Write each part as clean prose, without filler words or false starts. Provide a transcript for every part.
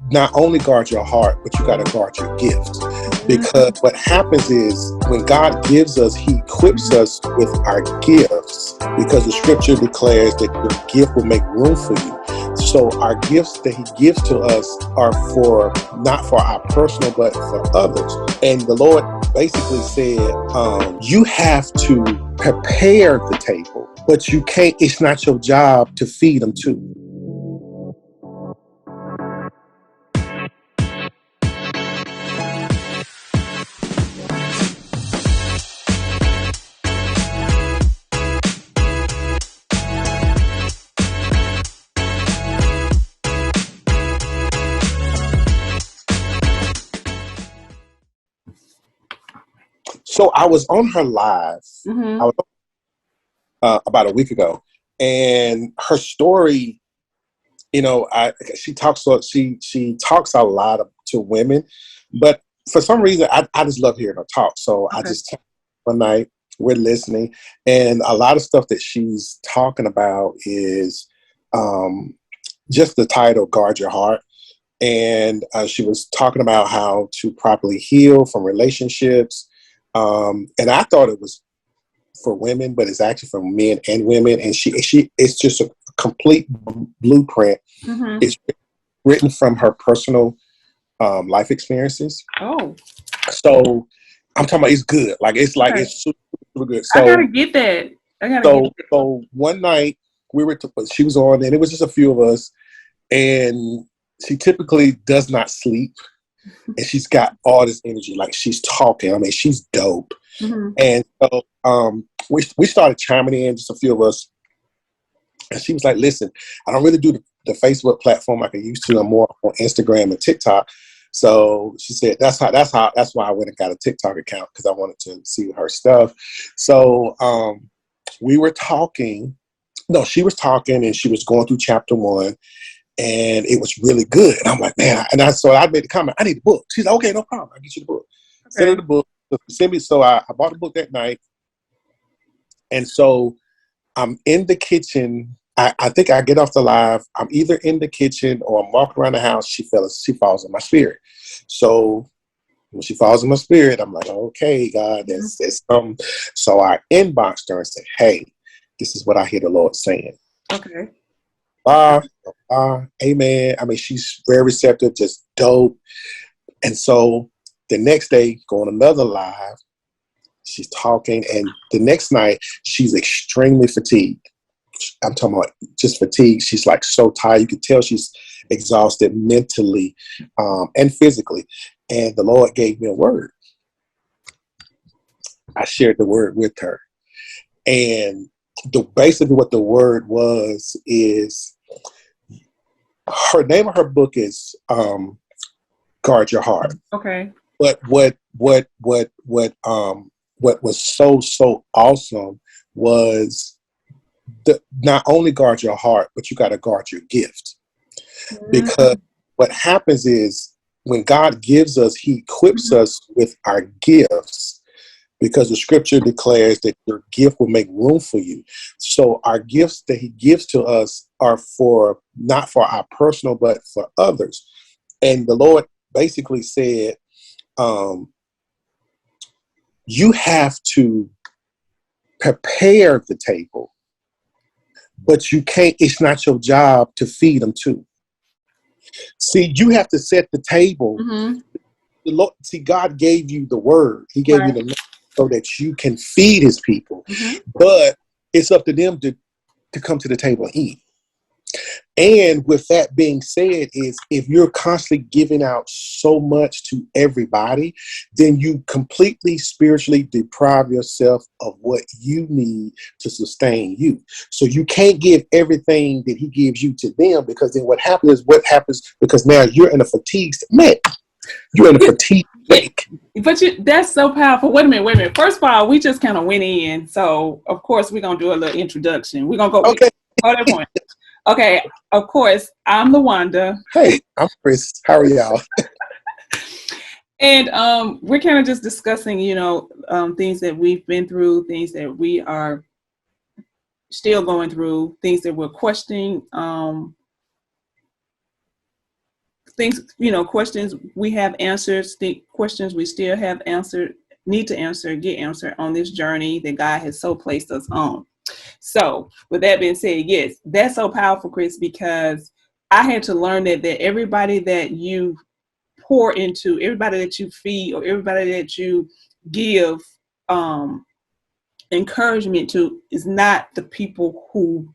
not only guard your heart, but you got to guard your gift. Because what happens is when God gives us, he equips us with our gifts, because the scripture declares that your gift will make room for you. So our gifts that he gives to us are for, not for our personal, but for others. And the Lord basically said, you have to prepare the table, but you can't, it's not your job to feed them too. So I was on her live. I was about a week ago, and her story, you know, she talks a lot to women, but for some reason I just love hearing her talk. So I just one night we're listening, and a lot of stuff that she's talking about is just the title, Guard Your Heart. And she was talking about how to properly heal from relationships. And I thought it was for women, but it's actually for men and women. And it's just a complete blueprint. It's written from her personal life experiences. Oh, so I'm talking about, it's good. Like it's super, super good. So I gotta get that. So one night she was on, and it was just a few of us, and she typically does not sleep. And she's got all this energy, like she's talking. I mean, she's dope. And so we started chiming in, just a few of us. And she was like, listen, I don't really do the Facebook platform like I used to. I'm more on Instagram and TikTok. So she said, that's why I went and got a TikTok account, because I wanted to see her stuff. So we were talking. No, she was talking, and she was going through chapter 1. And it was really good. And I'm like, man. And so I made the comment, I need the book. She's like, okay, no problem. I'll get you the book. Okay. Send her the book. So I bought the book that night. And so I'm in the kitchen. I think I get off the live. I'm either in the kitchen or I'm walking around the house. She falls in my spirit. So when she falls in my spirit, I'm like, okay, God, that's something. So I inboxed her and said, hey, this is what I hear the Lord saying. Okay. Amen. I mean, she's very receptive, just dope. And so the next day, going another live, she's talking, and the next night, she's extremely fatigued. I'm talking about just fatigue. She's like so tired. You can tell she's exhausted mentally and physically. And the Lord gave me a word. I shared the word with her. And basically what the word was is, her name of her book is Guard Your Heart. Okay. But what was so awesome was not only guard your heart, but you got to guard your gift. Because what happens is when God gives us, he equips us with our gifts, because the scripture declares that your gift will make room for you. So our gifts that he gives to us are for, not for our personal, but for others. And the Lord basically said, you have to prepare the table, but you can't, it's not your job to feed them too. See, you have to set the table. The Lord, see, God gave you the word. He gave you the message so that you can feed his people. But it's up to them to come to the table and eat. And with that being said, is if you're constantly giving out so much to everybody, then you completely spiritually deprive yourself of what you need to sustain you. So you can't give everything that he gives you to them, because then what happens, because now you're in a fatigue state. You're in a fatigue state. But that's so powerful. Wait a minute. First of all, we just kind of went in. So, of course, we're going to do a little introduction. We're going to go. Okay. Hold that point. Okay, of course, I'm LaWanda. Hey, I'm Chris. How are y'all? And we're kind of just discussing, things that we've been through, things that we are still going through, things that we're questioning. things, questions we have answers, questions we still have answered, need to answer, get answered on this journey that God has so placed us on. So with that being said, yes, that's so powerful, Chris, because I had to learn that everybody that you pour into, everybody that you feed, or everybody that you give encouragement to is not the people who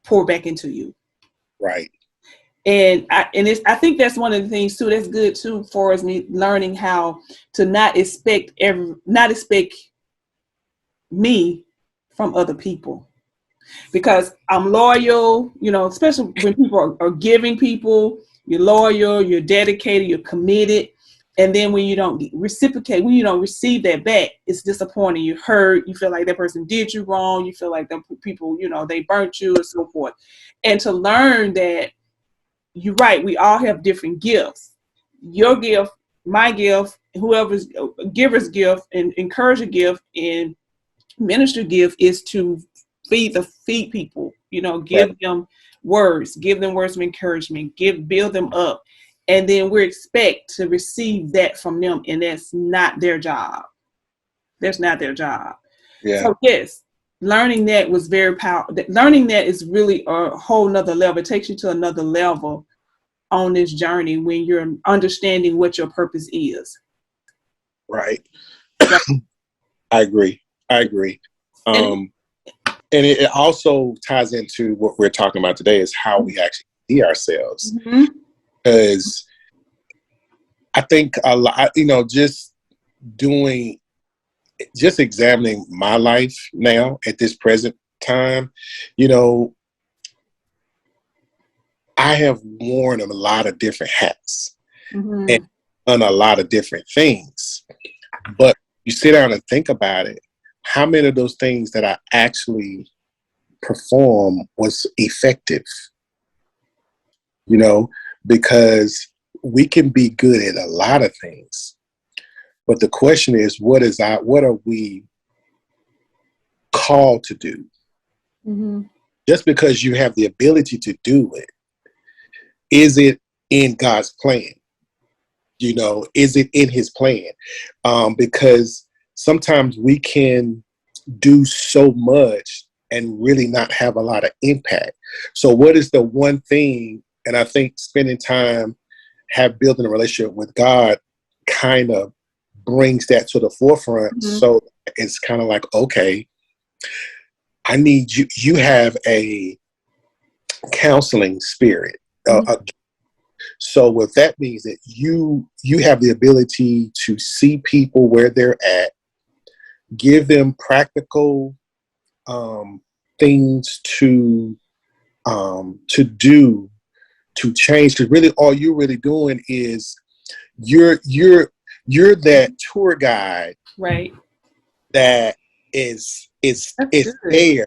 pour back into you. Right. And I think that's one of the things too that's good too for us, me learning how to not expect me from other people, because I'm loyal, especially when people are giving people, you're loyal, you're dedicated, you're committed. And then when you don't reciprocate, when you don't receive that back, it's disappointing. You hurt, you feel like that person did you wrong. You feel like the people, they burnt you and so forth. And to learn that, you're right, we all have different gifts. Your gift, my gift, whoever's giver's gift, and encourager gift, and minister gift is to feed people, give them words of encouragement, build them up. And then we expect to receive that from them. And that's not their job. That's not their job. Yeah. So yes, learning that was very powerful. Learning that is really a whole nother level. It takes you to another level on this journey when you're understanding what your purpose is. Right. I agree. And it also ties into what we're talking about today, is how we actually see ourselves. Because I think a lot, just examining my life now at this present time, I have worn a lot of different hats and done a lot of different things. But you sit down and think about it, how many of those things that I actually perform was effective? Because we can be good at a lot of things, but the question is, what are we called to do? Just because you have the ability to do it, is it in God's plan? Is it in his plan? Because sometimes we can do so much and really not have a lot of impact. So what is the one thing, and I think spending time, building a relationship with God kind of brings that to the forefront. So it's kind of like, okay, I need you. You have a counseling spirit. So what that means that you have the ability to see people where they're at, give them practical things to do to change. Because really, all you're really doing is you're that tour guide, right? That is there.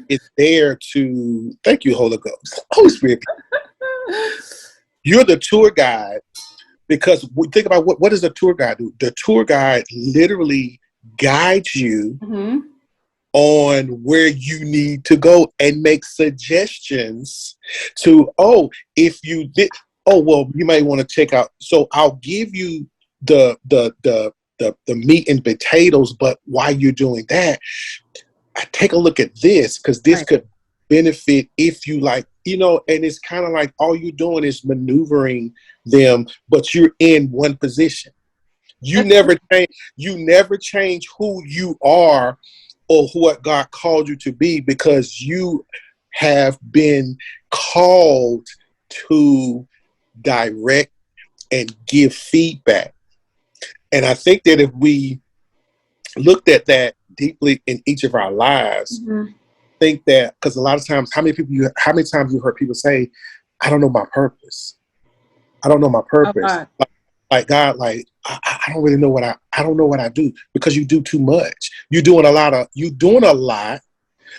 It's there to, thank you, Holy Ghost, Holy Spirit. You're the tour guide, because we think about what does a tour guide do? The tour guide literally guides you on where you need to go and make suggestions to, if you did, you might want to check out. So I'll give you the meat and potatoes, but while you're doing that, I take a look at this, because this could benefit if you like, and it's kind of like all you're doing is maneuvering them, but you're in one position. You never change who you are or what God called you to be, because you have been called to direct and give feedback. And I think that if we looked at that deeply in each of our lives, think that, because a lot of times, how many times you heard people say, I don't know my purpose. I don't know my purpose. Like God, like I don't really know I don't know what I do, because you do too much. You're doing a lot,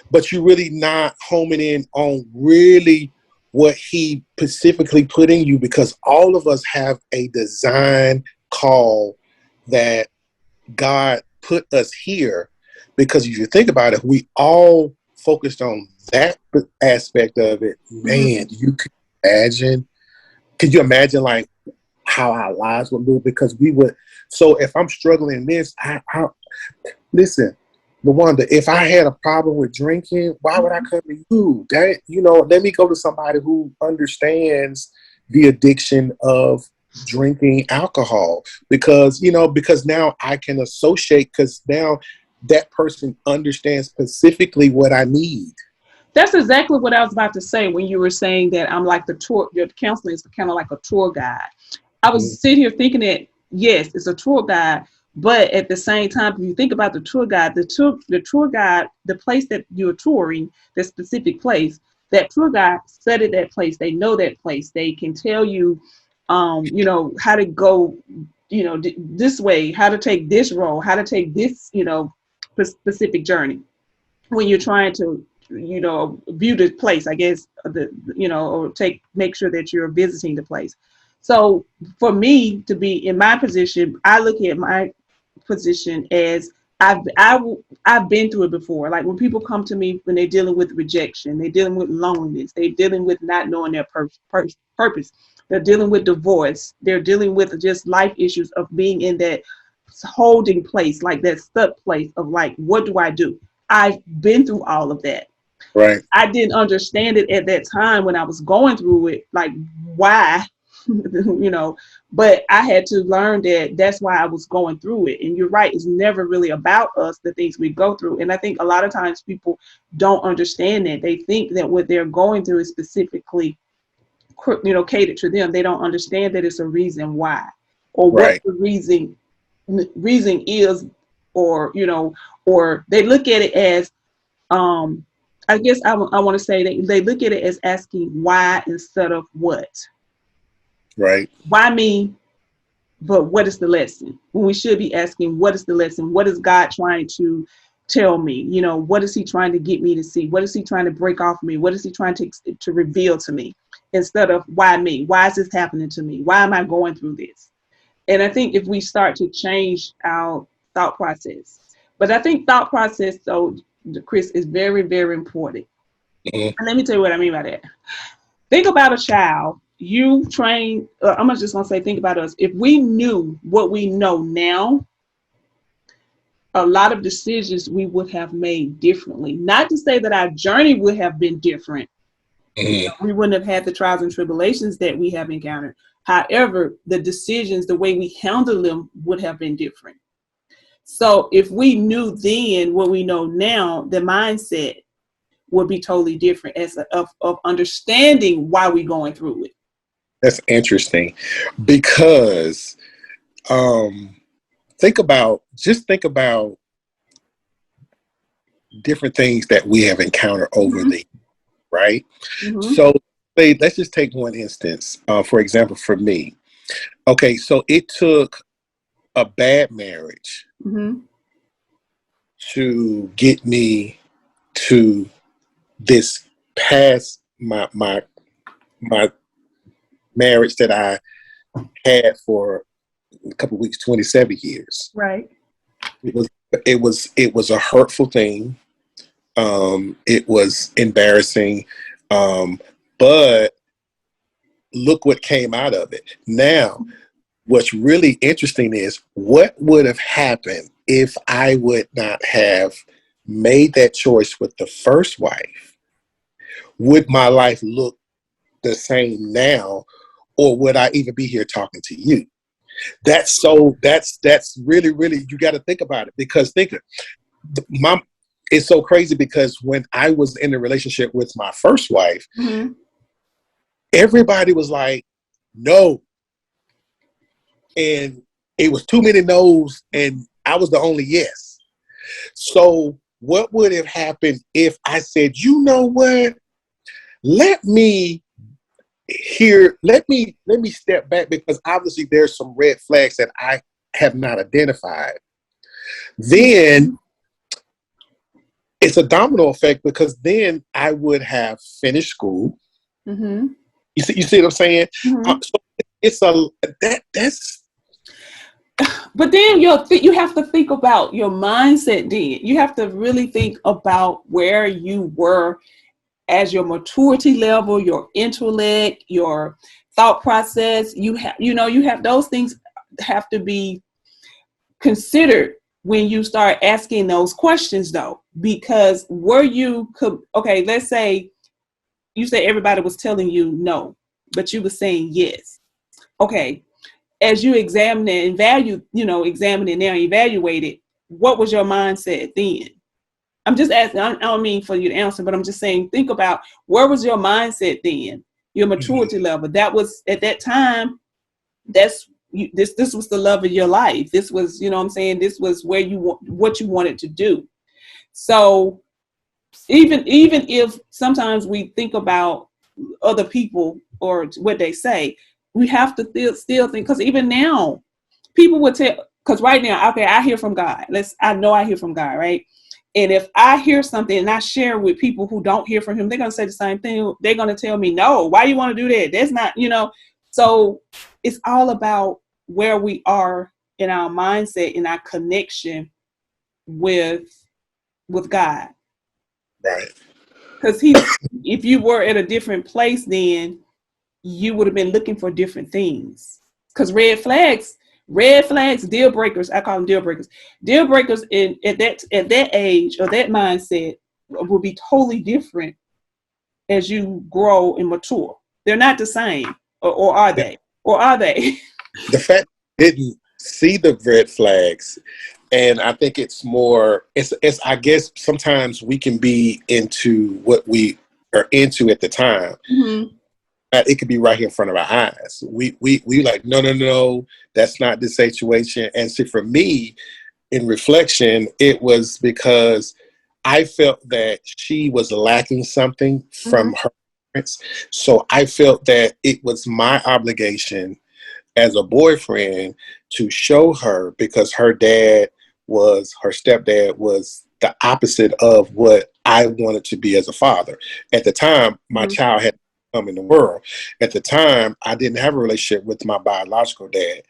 but you're really not homing in on really what he specifically put in you, because all of us have a design call that God put us here. Because if you think about it, we all focused on that aspect of it. Man, you could imagine Could you imagine like how our lives would move? Because we would. So if I'm struggling in this, I listen, Lawanda, if I had a problem with drinking, why would I come to you? That, let me go to somebody who understands the addiction of drinking alcohol, because now I can associate, because now that person understands specifically what I need. That's exactly what I was about to say when you were saying that I'm like the tour, your counseling is kind of like a tour guide. I was sitting here thinking that, yes, it's a tour guide, but at the same time, if you think about the tour guide, the tour guide, the place that you're touring, the specific place, that tour guide studied that place. They know that place. They can tell you, how to go, this way, how to take this road, how to take this, specific journey when you're trying to, view the place, I guess, or make sure that you're visiting the place. So for me to be in my position, I look at my position as I've been through it before. Like when people come to me when they're dealing with rejection, they're dealing with loneliness, they're dealing with not knowing their purpose, they're dealing with divorce, they're dealing with just life issues of being in that holding place, like that stuck place of like, what do I do? I've been through all of that. Right. I didn't understand it at that time when I was going through it, like why, but I had to learn that that's why I was going through it. And you're right, it's never really about us, the things we go through. And I think a lot of times people don't understand that. They think that what they're going through is specifically, catered to them. They don't understand that it's a reason why, or what the reason is, or, or they look at it as, I guess I want to say that they look at it as asking why instead of what. Right. Why me? But what is the lesson? When we should be asking, what is the lesson? What is God trying to tell me? What is he trying to get me to see? What is he trying to break off me? What is he trying to reveal to me? Instead of why me? Why is this happening to me? Why am I going through this? And I think if we start to change our thought process, but I think thought process, though, Chris, is very, very important. And let me tell you what I mean by that. Think about a child. You train, I'm just going to say, think about us. If we knew what we know now, a lot of decisions we would have made differently. Not to say that our journey would have been different. We wouldn't have had the trials and tribulations that we have encountered. However, the decisions, the way we handle them would have been different. So if we knew then what we know now, the mindset would be totally different of understanding why we're going through it. That's interesting, because think about different things that we have encountered over the right. So let's just take one instance. For example, for me, okay, so it took a bad marriage to get me to this past my marriage that I had for a couple of weeks, 27 years. Right. It was a hurtful thing. It was embarrassing. But look what came out of it. Now, what's really interesting is what would have happened if I would not have made that choice with the first wife. Would my life look the same now, or would I even be here talking to you? That's really, really, you got to think about it, because it's so crazy, because when I was in a relationship with my first wife, everybody was like, no. And it was too many no's, and I was the only yes. So what would have happened if I said, you know what? Let me step back, because obviously there's some red flags that I have not identified. Then it's a domino effect, because then I would have finished school. You see what I'm saying? So it's that's. But then you have to think about your mindset. Then you have to really think about where you were as your maturity level, your intellect, your thought process. You have those things have to be considered when you start asking those questions, though, because okay, let's say you say everybody was telling you no, but you were saying yes. Okay, as you examine it and examine it now, evaluate it, what was your mindset then? I'm just asking, I don't mean for you to answer, but I'm just saying, think about, where was your mindset then? Your maturity level. That was, at that time, this was the love of your life. This was, what I'm saying, this was where what you wanted to do. So even if sometimes we think about other people or what they say, we have to still think, because even now, people would tell, because right now, okay, I hear from God. I know I hear from God, right? And if I hear something and I share with people who don't hear from him, they're going to say the same thing. They're going to tell me, no, why do you want to do that? That's not, So it's all about where we are in our mindset, in our connection with God. Right. Because if you were at a different place, then you would have been looking for different things. Because red flags, deal breakers, I call them deal breakers. Deal breakers at that age or that mindset will be totally different as you grow and mature. They're not the same, or are they? Or are they? The fact I didn't see the red flags, and I think it's more. It's. I guess sometimes we can be into what we are into at the time. Mm-hmm. It could be right here in front of our eyes. We like, no, that's not the situation. And so for me, in reflection, it was because I felt that she was lacking something from her parents. So I felt that it was my obligation as a boyfriend to show her, because her stepdad was the opposite of what I wanted to be as a father. At the time, my child had come in the world. At the time, I didn't have a relationship with my biological dad.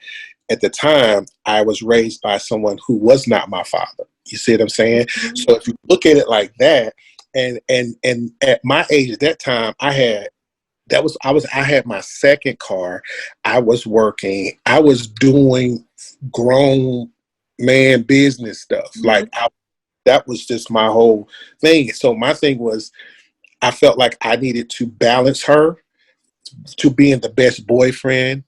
At the time, I was raised by someone who was not my father. You see what I'm saying? So if you look at it like that, and at my age at that time, I had my second car. I was working. I was doing grown man business stuff. Like that was just my whole thing. So my thing was, I felt like I needed to balance her to being the best boyfriend,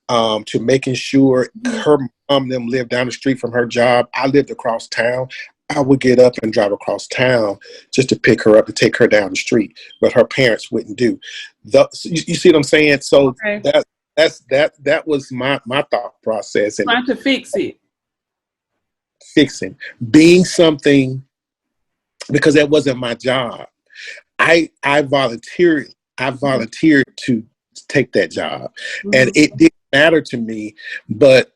to making sure her mom them lived down the street from her job. I lived across town. I would get up and drive across town just to pick her up and take her down the street, but her parents wouldn't do. You see what I'm saying? So that was my thought process. And trying to fix it. Fixing, being something, because that wasn't my job. I volunteered to take that job, and it didn't matter to me. But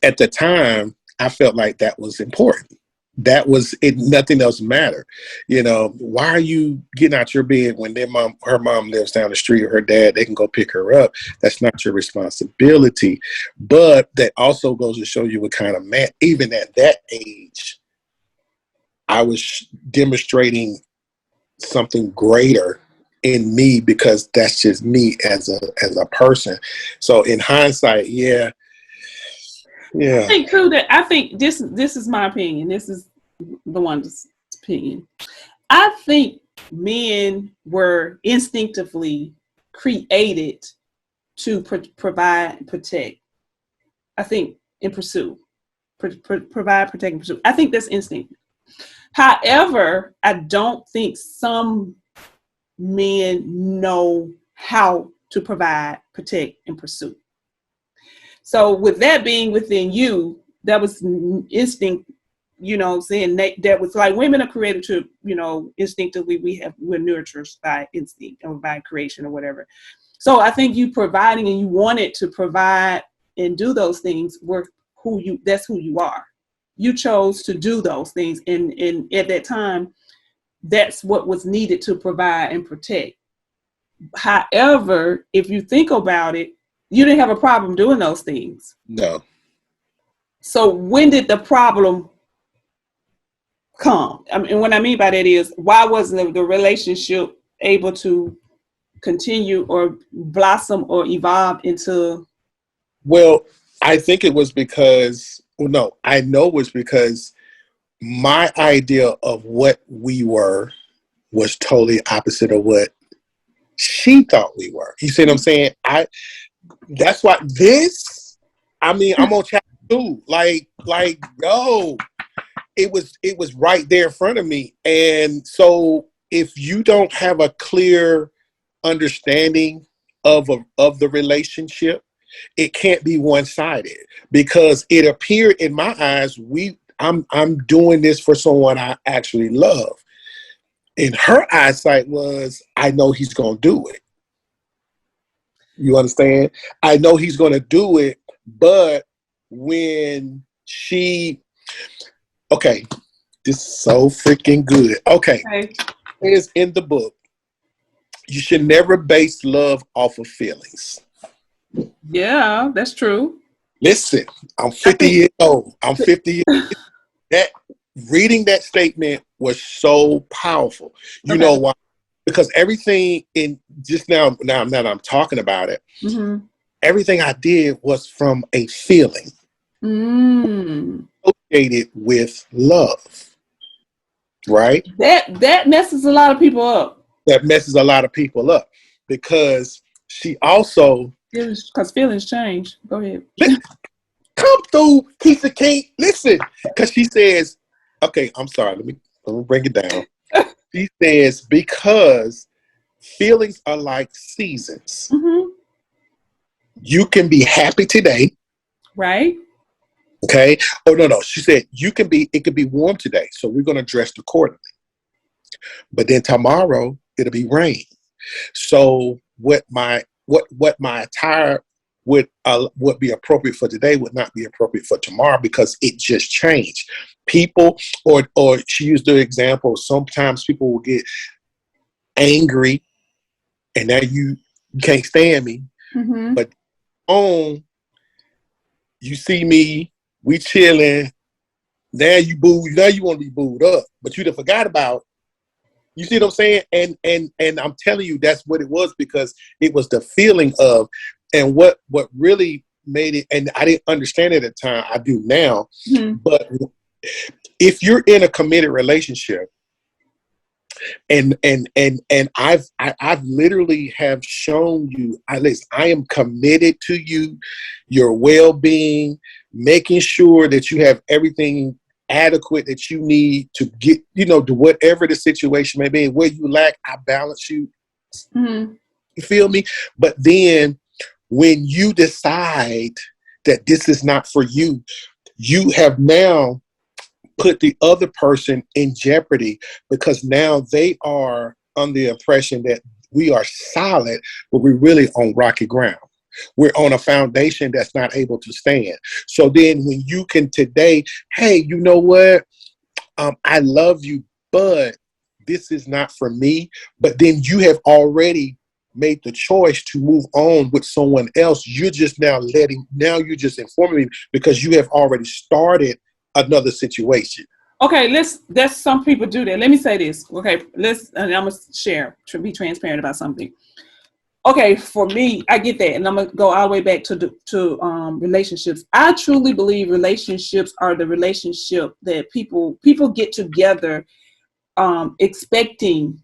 at the time, I felt like that was important. That was it. Nothing else mattered. Why are you getting out your bed when her mom lives down the street, or her dad? They can go pick her up. That's not your responsibility. But that also goes to show you what kind of man. Even at that age, I was demonstrating something greater in me, because that's just me as a person. So in hindsight, yeah. I think too that this is my opinion. This is the one's opinion. I think men were instinctively created to provide and protect. I think in pursue, provide, protect, and pursue. I think that's instinct. However, I don't think some men know how to provide, protect, and pursue. So with that being within you, that was instinct, saying that was like, women are created to, instinctively, we're nurtured by instinct or by creation or whatever. So I think you providing, and you wanted to provide and do those things, that's who you are. You chose to do those things. And at that time, that's what was needed to provide and protect. However, if you think about it, you didn't have a problem doing those things. No. So when did the problem come? I mean, what I mean by that is, why wasn't the relationship able to continue or blossom or evolve into? Well, I think it was because, well, no, I know it was because my idea of what we were was totally opposite of what she thought we were. You see what I'm saying? That's why I'm on chapter 2. Yo, it was right there in front of me. And so if you don't have a clear understanding of the relationship, it can't be one-sided, because it appeared in my eyes I'm doing this for someone I actually love. In her eyesight was, I know he's gonna do it. You understand? I know he's gonna do it, but when okay, this is so freaking good. Okay. Is in the book, you should never base love off of feelings. Yeah, that's true. Listen, I'm 50 years old. I'm 50 years old. Reading that statement was so powerful. You know why? Because everything in just now that I'm talking about it, everything I did was from a feeling associated with love. Right? That messes a lot of people up. That messes a lot of people up, because she also, because feelings change. Go ahead. Come through, piece of cake. Listen, because she says, okay, I'm sorry. Let me bring it down. She says, because feelings are like seasons. You can be happy today. Right. Okay. Oh, no. She said, it could be warm today. So we're going to dress accordingly. But then tomorrow it'll be rain. So what my attire would be appropriate for today would not be appropriate for tomorrow, because it just changed. People, or she used the example, sometimes people will get angry and now you can't stand me. But you see me, we chilling, now you want to be booed up, but you done forgot about. You see what I'm saying? And I'm telling you, that's what it was, because it was the feeling of, and what really made it, and I didn't understand it at the time, I do now. But if you're in a committed relationship, and I've literally have shown you, at least I am committed to you, your well-being, making sure that you have everything adequate that you need to get, to whatever the situation may be. Where you lack, I balance you. You feel me? But then when you decide that this is not for you, you have now put the other person in jeopardy, because now they are under the impression that we are solid, but we're really on rocky ground. We're on a foundation that's not able to stand. So then when you can today, hey, you know what? I love you, but this is not for me. But then you have already made the choice to move on with someone else. You're just now you're just informing me, because you have already started another situation. Okay, that's some people do that. Let me say this. Okay, and I'm gonna share, to be transparent about something. Okay, for me, I get that, and I'm gonna go all the way back to relationships. I truly believe relationships are the relationship that people get together, expecting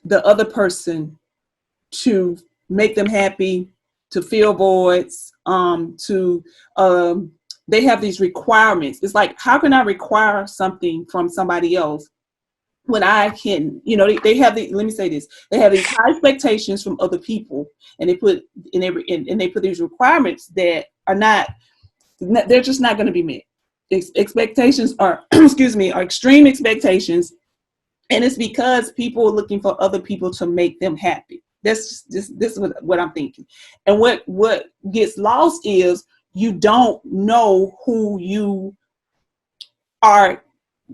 the other person to make them happy, to fill voids, they have these requirements. It's like, how can I require something from somebody else when I can, they have let me say this, they have these high expectations from other people, and they put these requirements that are they're just not going to be met. Expectations are, are extreme expectations. And it's because people are looking for other people to make them happy. That's just this is what I'm thinking. And what gets lost is you don't know who you are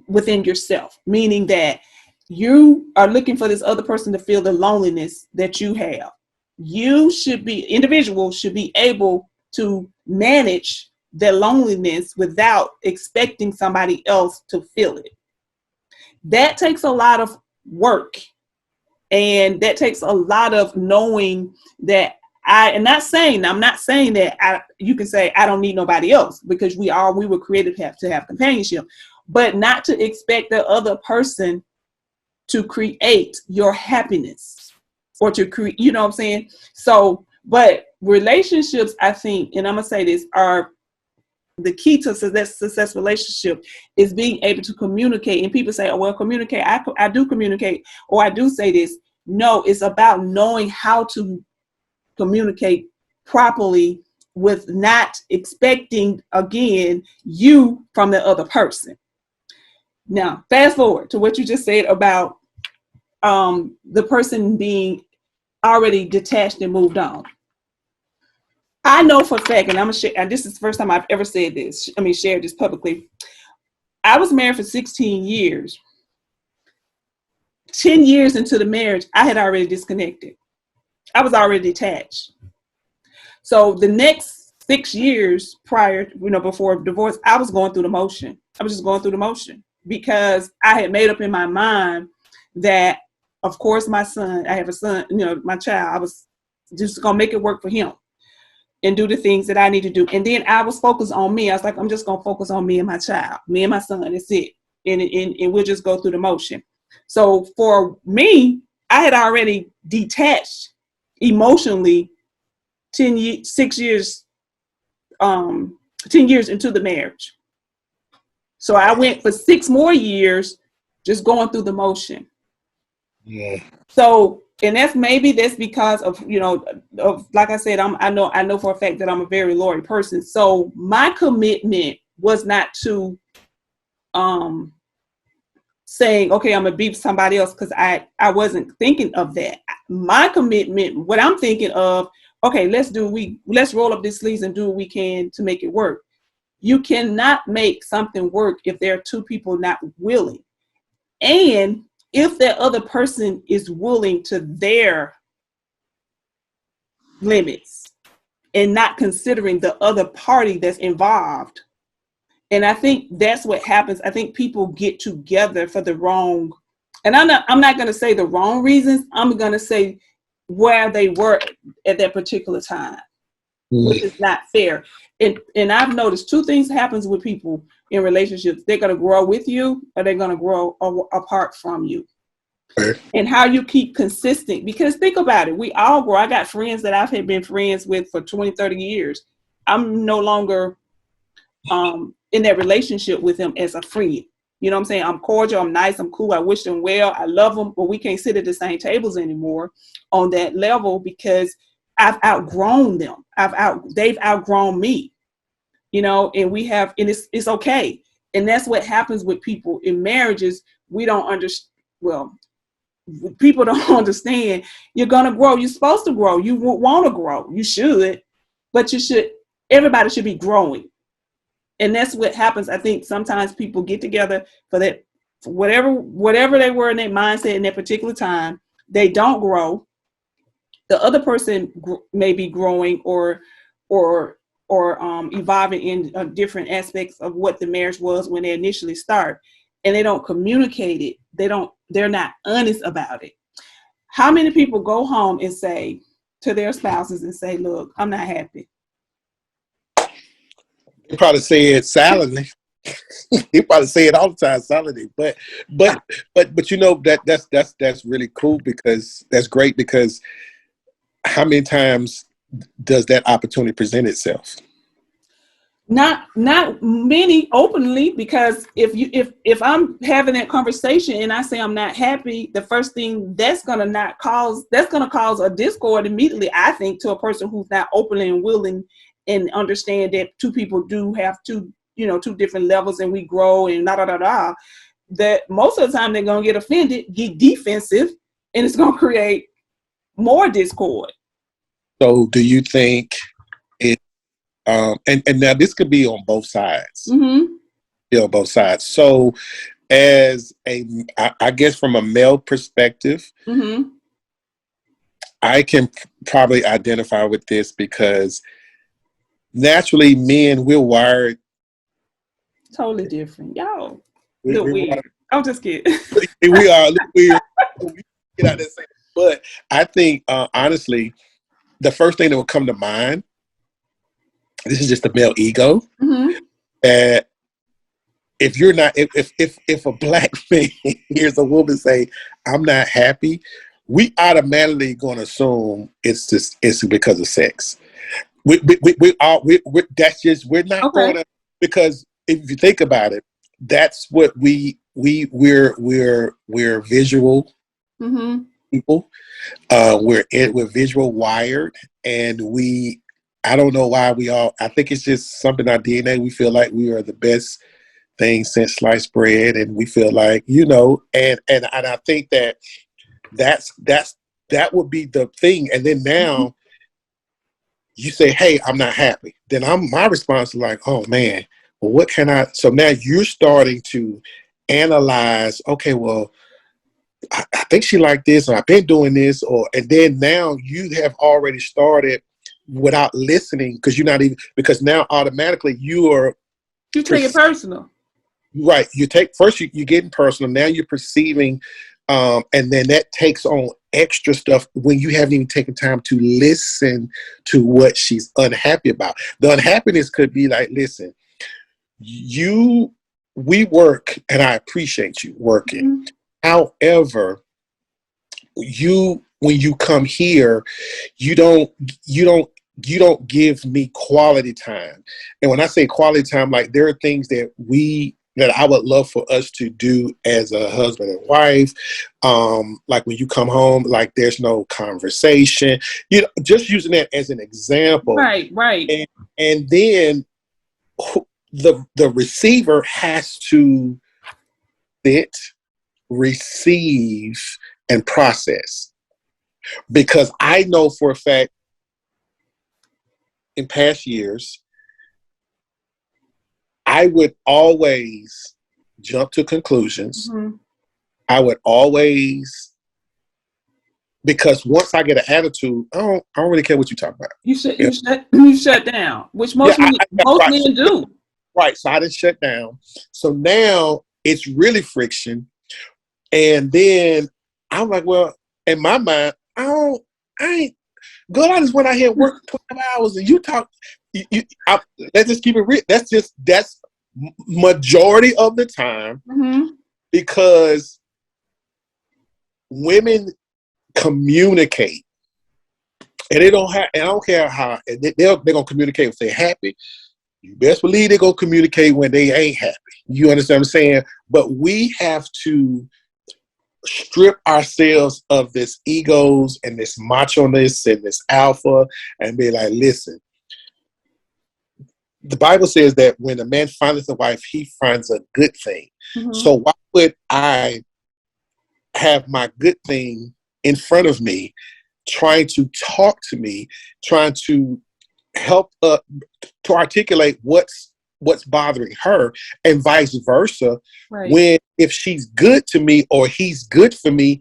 within yourself, meaning that you are looking for this other person to feel the loneliness that you have. Individuals should be able to manage their loneliness without expecting somebody else to feel it. That takes a lot of work And that takes a lot of knowing that I'm not saying that you can say I don't need nobody else, because we were created to have companionship, but not to expect the other person to create your happiness or to create, you know what I'm saying? So, but relationships, I think, and I'm gonna say this, are the key to success relationship is being able to communicate. And people say, oh, well, communicate. I do communicate, or I do say this. No, it's about knowing how to communicate properly with not expecting, again, you from the other person. Now, fast forward to what you just said about the person being already detached and moved on. I know for a fact, and I'm gonna share, and this is the first time I've ever said this, shared this publicly. I was married for 16 years. 10 years into the marriage, I had already disconnected. I was already detached. So the next 6 years prior, before divorce, I was going through the motion. I was just going through the motion because I had made up in my mind that, of course, my son, I have a son, my child, I was just gonna make it work for him and do the things that I need to do. And then I was focused on me. I was like, I'm just going to focus on me and my child, me and my son. That's it. And we'll just go through the motion. So for me, I had already detached emotionally 10 years into the marriage. So I went for 6 more years just going through the motion. Yeah. So, and that's because of, like I said, I know for a fact that I'm a very loyal person. So my commitment was not to saying, okay, I'm gonna be somebody else, because I wasn't thinking of that. My commitment, what I'm thinking of, okay, let's roll up these sleeves and do what we can to make it work. You cannot make something work if there are 2 people not willing. And if that other person is willing to their limits and not considering the other party that's involved. And I think that's what happens. I think people get together for the wrong, and I'm not going to say the wrong reasons. I'm going to say where they were at that particular time, which is not fair. And I've noticed 2 things happens with people in relationships. They're going to grow with you, or they're going to grow apart from you. And how you keep consistent, because think about it, we all grow. I got friends that I've been friends with for 20, 30 years. I'm no longer in that relationship with them as a friend. You know what I'm saying? I'm cordial, I'm nice, I'm cool, I wish them well, I love them, but we can't sit at the same tables anymore on that level, because I've outgrown them. They've outgrown me, and and it's okay. And that's what happens with people in marriages. We don't understand. Well, people don't understand. You're going to grow. You're supposed to grow. You want to grow. You should, but everybody should be growing. And that's what happens. I think sometimes people get together for that, for whatever they were in their mindset in that particular time, they don't grow. The other person may be growing or evolving in different aspects of what the marriage was when they initially start, and they don't communicate it. They're not honest about it. How many people go home and say to their spouses and say, look, I'm not happy? They probably say it silently. They probably say it all the time silently. But that's really cool, because that's great, because how many times does that opportunity present itself? Not many openly, because if I'm having that conversation and I say I'm not happy, the first thing that's gonna cause a discord immediately, I think, to a person who's not openly and willing and understand that 2 people do have 2 different levels, and we grow and that most of the time they're gonna get offended, get defensive, and it's gonna create more discord. So do you think it and now this could be on both sides. Mm-hmm. Yeah, on both sides. So I guess from a male perspective, Mm-hmm. I can probably identify with this, because naturally men, we're wired Totally different. Y'all we look weird. I'm just kidding. we are weird. Get out there saying But I think, honestly, the first thing that would come to mind, this is just the male ego, Mm-hmm. that if you're not, if a black man hears a woman say, "I'm not happy," we automatically going to assume it's because of sex. That's just, we're not going Okay. to, because if you think about it, that's what we're visual Mm-hmm. people. We're visual wired, and I don't know why I think it's just something in our DNA. We feel like we are the best thing since sliced bread, and we feel like, and I think that would be the thing. And then Mm-hmm. now you say, "Hey, I'm not happy." Then my response is like, "Oh man, well, what can I?" So now you're starting to analyze. Okay, well, I think she like this, or I've been doing this, and then now you have already started without listening, because you're not even, because now automatically you are You take it personal. right. You take first, you're getting personal. Now you're perceiving, and then that takes on extra stuff when you haven't even taken time to listen to what she's unhappy about. The unhappiness could be like, "Listen, you, we work, and I appreciate you working. Mm-hmm. However, when you come here, you don't you don't you don't give me quality time." And when I say quality time, like, there are things that I would love for us to do as a husband and wife. Like when you come home, like, there's no conversation, just using that as an example. Right, right. And then the receiver has to sit, receive, and process. Because I know for a fact, in past years, I would always jump to conclusions. Mm-hmm. I would always, because once I get an attitude, I don't really care what you talk about. Yeah, You shut down, which yeah, most right. men do. Right. So I didn't shut down. So now it's really friction. And then I'm like, well, in my mind, I ain't, girl, I just went out here and worked 12 hours, and you talk, let's just keep it real. That's majority of the time, Mm-hmm. because women communicate, and I don't care how, they're going to communicate if they're happy. You best believe they're going to communicate when they ain't happy. You understand what I'm saying? But we have to strip ourselves of this egos and this macho-ness and this alpha, and be like, "Listen, the Bible says that when a man findeth a wife, he finds a good thing." Mm-hmm. So why would I have my good thing in front of me, trying to talk to me, trying to help to articulate what's bothering her, and vice versa? Right. When, if she's good to me or he's good for me,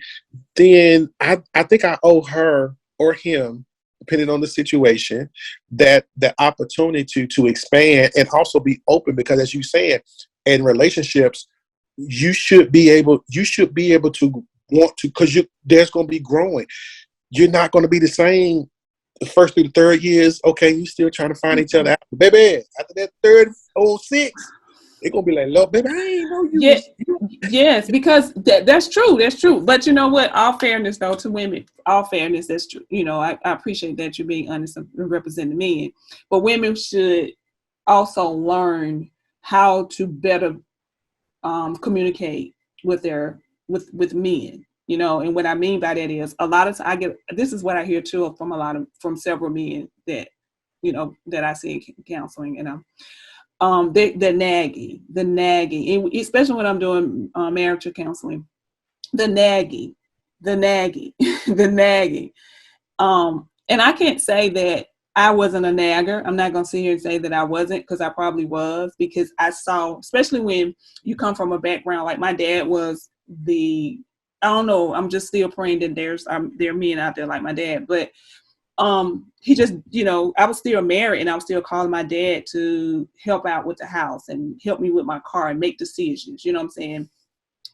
then I think I owe her or him, depending on the situation, that the opportunity to expand and also be open. Because, as you said, in relationships, you should be able to want to, because there's going to be growing. You're not going to be the same the first through the third years. Okay, you still trying to find each other out, baby. After that third 06, they're gonna be like, "Look, baby, I ain't know you Yeah, was." yes, because that's true. That's true. But you know what? All fairness, though, to women, all fairness, that's true. I appreciate that you're being honest and representing men. But women should also learn how to better communicate with with men. And what I mean by that is, a lot of times this is what I hear too from several men that I see in counseling, the nagging, and especially when I'm doing marital counseling, the nagging, the nagging, the nagging. And I can't say that I wasn't a nagger. I'm not going to sit here and say that I wasn't, because I probably was, because I saw, especially when you come from a background like my dad was I don't know, I'm just still praying that there are men out there like my dad, but he just, I was still married, and I was still calling my dad to help out with the house and help me with my car and make decisions, you know what I'm saying?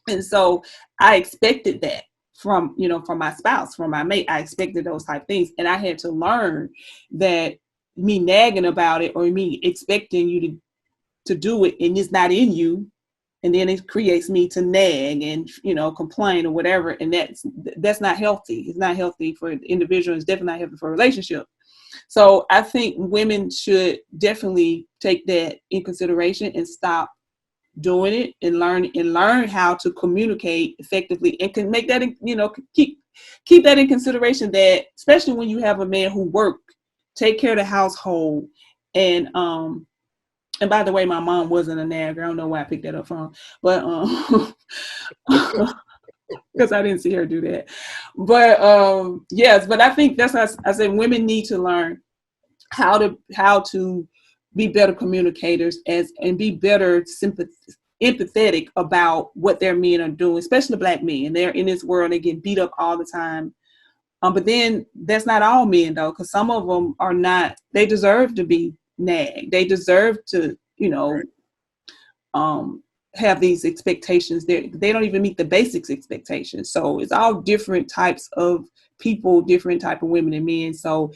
And so I expected that from my spouse, from my mate. I expected those type of things. And I had to learn that me nagging about it or me expecting you to do it and it's not in you. And then it creates me to nag and, complain or whatever. And that's not healthy. It's not healthy for the individual. It's definitely not healthy for a relationship. So I think women should definitely take that in consideration and stop doing it and learn how to communicate effectively and can make that, keep that in consideration, that especially when you have a man who take care of the household. And by the way, my mom wasn't a nagger. I don't know where I picked that up from, but because I didn't see her do that. But yes, but I think that's how I said women need to learn how to be better communicators and be better empathetic about what their men are doing, especially Black men. They're in this world, they get beat up all the time. But then that's not all men though, because some of them are not. They deserve to be nagged. They deserve to, have these expectations. They don't even meet the basics expectations. So it's all different types of people, different type of women and men. So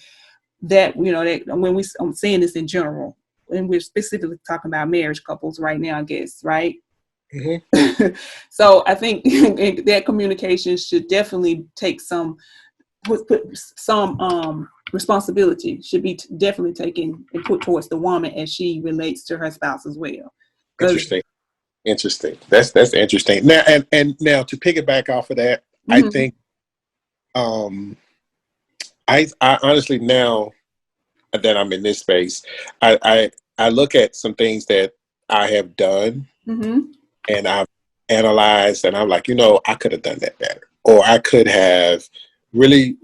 that, that when I'm saying this in general, and we're specifically talking about marriage couples right now, I guess, right? Mm-hmm. So I think that communication should definitely take put some responsibility should be definitely taken and put towards the woman as she relates to her spouse as well. Interesting. That's interesting. Now and now to piggyback off of that, mm-hmm. I think I honestly, now that I'm in this space, I look at some things that I have done, mm-hmm. and I've analyzed, and I'm like, I could have done that better, or I could have really.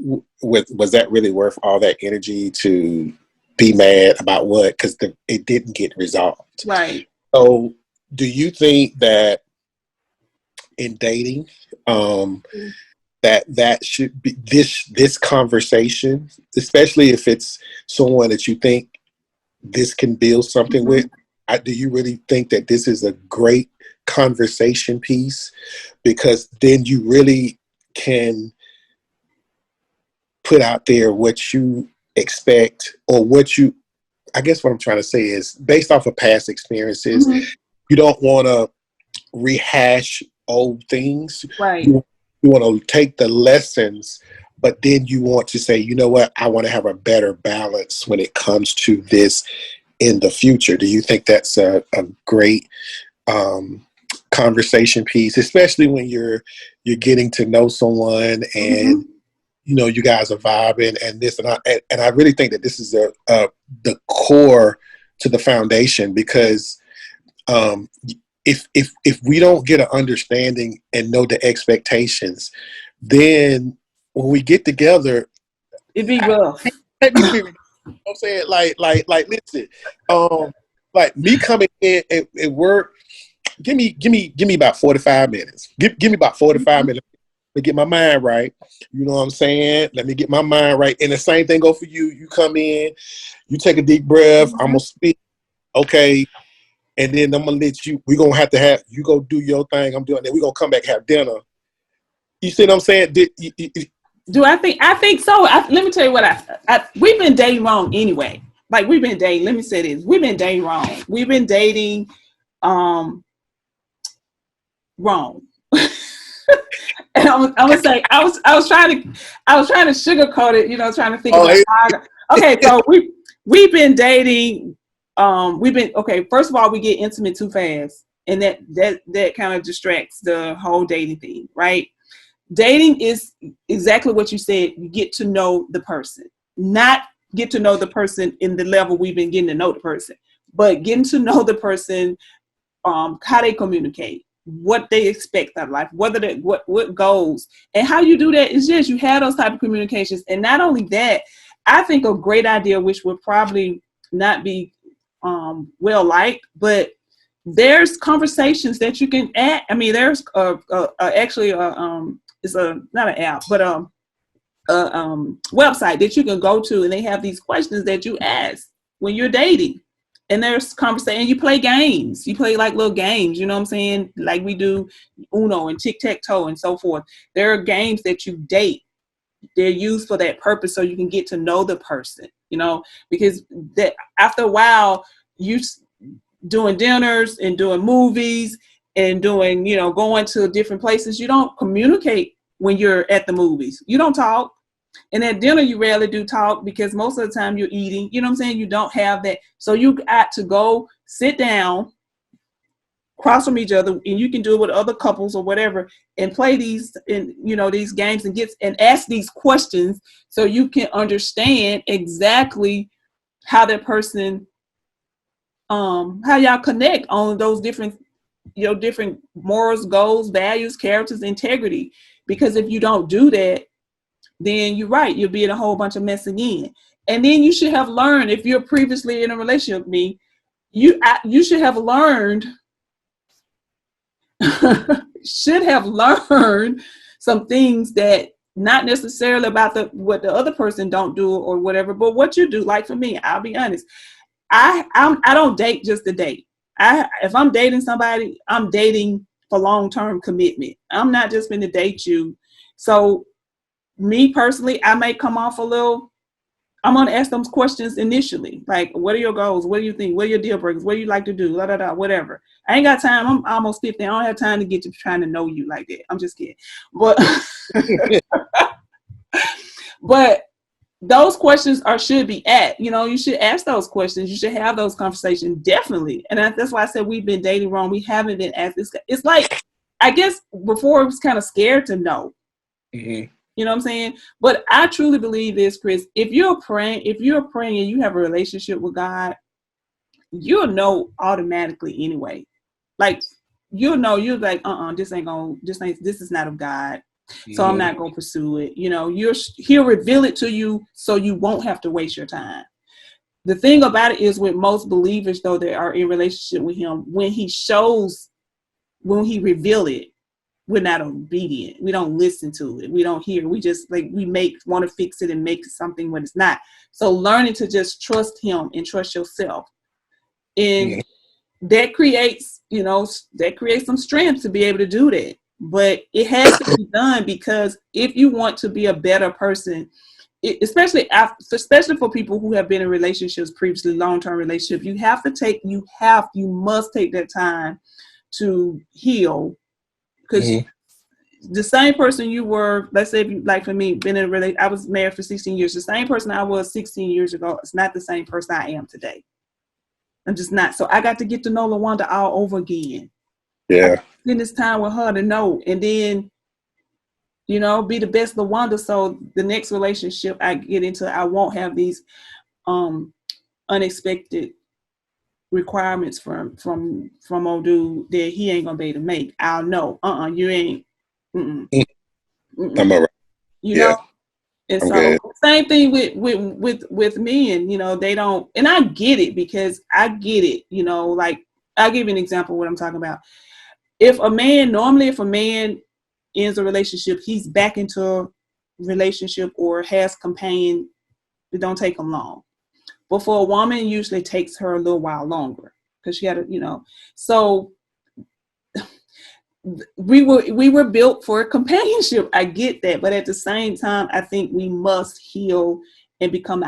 Was that really worth all that energy to be mad about what? Because it didn't get resolved. Right. So, do you think that in dating, that should be this conversation, especially if it's someone that you think this can build something mm-hmm. with? Do you really think that this is a great conversation piece? Because then you really can put out there what you expect, or I guess what I'm trying to say is, based off of past experiences, mm-hmm. you don't want to rehash old things. Right. You want to take the lessons, but then you want to say, you know what, I want to have a better balance when it comes to this in the future. Do you think that's a great conversation piece, especially when you're getting to know someone and mm-hmm. You guys are vibing and this and I really think that this is the core to the foundation, because if we don't get an understanding and know the expectations, then when we get together, it'd be rough. I'm saying, like, listen, like me coming in at work, give me about 45 minutes. Give me about 45 mm-hmm. minutes to get my mind right. You know what I'm saying? Let me get my mind right. And the same thing go for you. You come in, you take a deep breath. Mm-hmm. I'm gonna speak. Okay. And then I'm gonna let you. We're gonna have you go do your thing. I'm doing that. We're gonna come back, have dinner. You see what I'm saying? Do I think? I think so. Let me tell you what we've been dating wrong anyway. Like, we've been dating. Let me say this: we've been dating wrong. We've been dating wrong. And I'm gonna say I was trying to sugarcoat it. Trying to think about. Okay, so we've been dating. First of all, we get intimate too fast, and that kind of distracts the whole dating thing, right? Dating is exactly what you said. You get to know the person, not get to know the person in the level we've been getting to know the person, but getting to know the person, how they communicate, what they expect out of life, what goals, and how you do that is just you have those type of communications. And not only that, I think a great idea, which would probably not be well liked, but there's conversations that you can add. I mean, there's actually it's not an app, but a website that you can go to, and they have these questions that you ask when you're dating. And there's conversation. You play games. You play like little games. You know what I'm saying? Like we do Uno and tic-tac-toe and so forth. There are games that you date. They're used for that purpose, so you can get to know the person. You know, because that after a while, you doing dinners and doing movies and doing, you know, going to different places. You don't communicate when you're at the movies. You don't talk. And at dinner, you rarely do talk because most of the time you're eating. You know what I'm saying? You don't have that. So you got to go sit down, cross from each other, and you can do it with other couples or whatever, and play these, and you know, these games and ask these questions so you can understand exactly how that person, how y'all connect on those different, you know, different morals, goals, values, characters, integrity. Because if you don't do that, then you're right, you'll be in a whole bunch of mess again. And then you should have learned, if you're previously in a relationship with me, you should have learned should have learned some things that not necessarily about what the other person don't do or whatever, but what you do. Like for me, I'll be honest, I don't date just to date. If I'm dating somebody, I'm dating for long-term commitment. I'm not just going to date you. So me personally, I may come off a little, I'm going to ask them questions initially. Like, what are your goals? What do you think? What are your deal breakers? What do you like to do? Whatever. I ain't got time. I'm almost 50. I don't have time to get to trying to know you like that. I'm just kidding. But, but those questions should be you know, you should ask those questions. You should have those conversations. Definitely. And that's why I said we've been dating wrong. We haven't been asked this. It's like, I guess before it was kind of scared to know. Mm-hmm. You know what I'm saying? But I truly believe this, Chris. If you're praying and you have a relationship with God, you'll know automatically anyway. Like you'll know, you're like, this is not of God. So I'm not going to pursue it. You know, he'll reveal it to you so you won't have to waste your time. The thing about it is with most believers, though, that are in relationship with him, when he reveal it, we're not obedient. We don't listen to it. We don't hear. We just want to fix it and make something when it's not. So learning to just trust him and trust yourself. And that creates some strength to be able to do that. But it has to be done because if you want to be a better person, especially for people who have been in relationships previously, long-term relationships, you must take that time to heal. Because the same person you were, let's say, if you, like for me, been in a relationship, I was married for 16 years. The same person I was 16 years ago is not the same person I am today. I'm just not. So I got to get to know LaWanda all over again. Yeah. Spend this time with her to know, and then, you know, be the best LaWanda. So the next relationship I get into, I won't have these unexpected requirements from old dude that he ain't gonna be able to make. I'll know. You ain't. I'm all right. You know. And so same thing with men. You know, they don't. And I get it because I get it. You know, like I'll give you an example of what I'm talking about. If a man ends a relationship, he's back into a relationship or has companion. It don't take him long. But for a woman, it usually takes her a little while longer because she had to, you know. So we were built for companionship. I get that, but at the same time, I think we must heal and become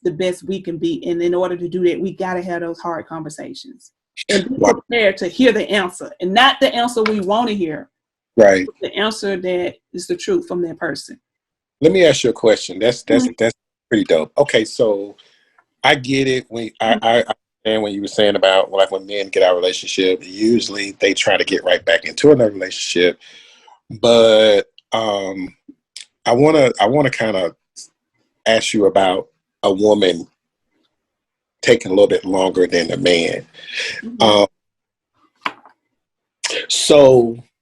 the best we can be. And in order to do that, we got to have those hard conversations and be prepared to hear the answer, and not the answer we want to hear. Right. The answer that is the truth from that person. Let me ask you a question. That's pretty dope. Okay, so I get it when I understand when you were saying about like when men get out of a relationship, usually they try to get right back into another relationship. But I wanna kind of ask you about a woman taking a little bit longer than a man. Well,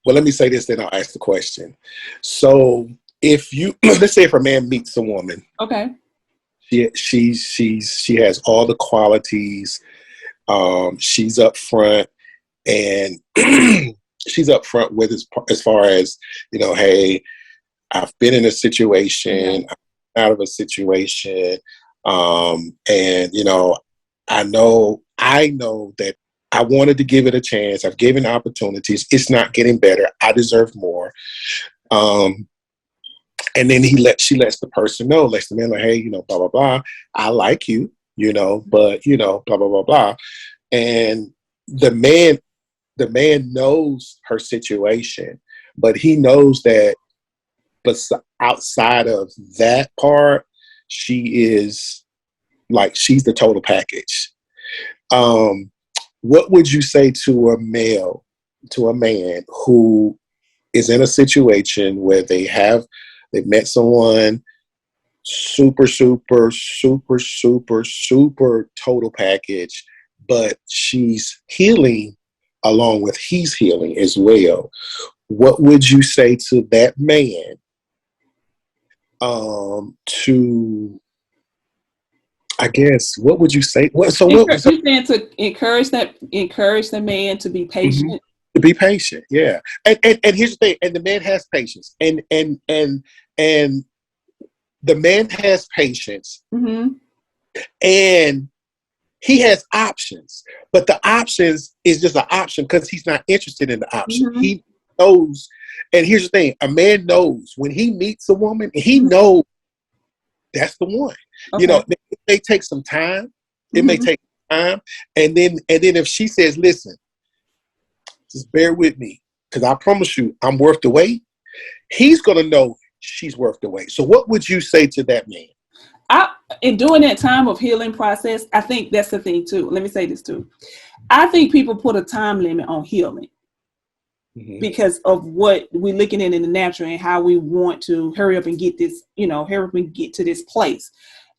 let me say this, then I'll ask the question. So if you let's say if a man meets a woman, okay. She has all the qualities. She's up front, and she's up front with as far as, you know, hey, I've been in a situation, I'm out of a situation, and you know, I know that I wanted to give it a chance. I've given opportunities. It's not getting better. I deserve more. And then she lets the person know, lets the man know, hey, blah, blah, blah. I like you, but, blah, blah, blah, blah. And the man knows her situation, but he knows that, but outside of that part, she's the total package. What would you say to a man who is in a situation where they've met someone super, super, super, super, super total package, but she's healing along with he's healing as well? What would you say to that man to, I guess, what would you say? You're saying to encourage the man to be patient. Mm-hmm. To be patient, yeah. And here's the thing, and the man has patience. And the man has patience. Mm-hmm. And he has options. But the options is just an option because he's not interested in the option. Mm-hmm. He knows, and here's the thing, a man knows when he meets a woman, he knows that's the one. Okay. It may take some time. It may take time. And then if she says, listen, just bear with me, because I promise you I'm worth the wait, he's going to know she's worth the wait. So what would you say to that man? In doing that time of healing process, I think that's the thing too. Let me say this too. I think people put a time limit on healing because of what we're looking at in the natural and how we want to hurry up and get this, hurry up and get to this place.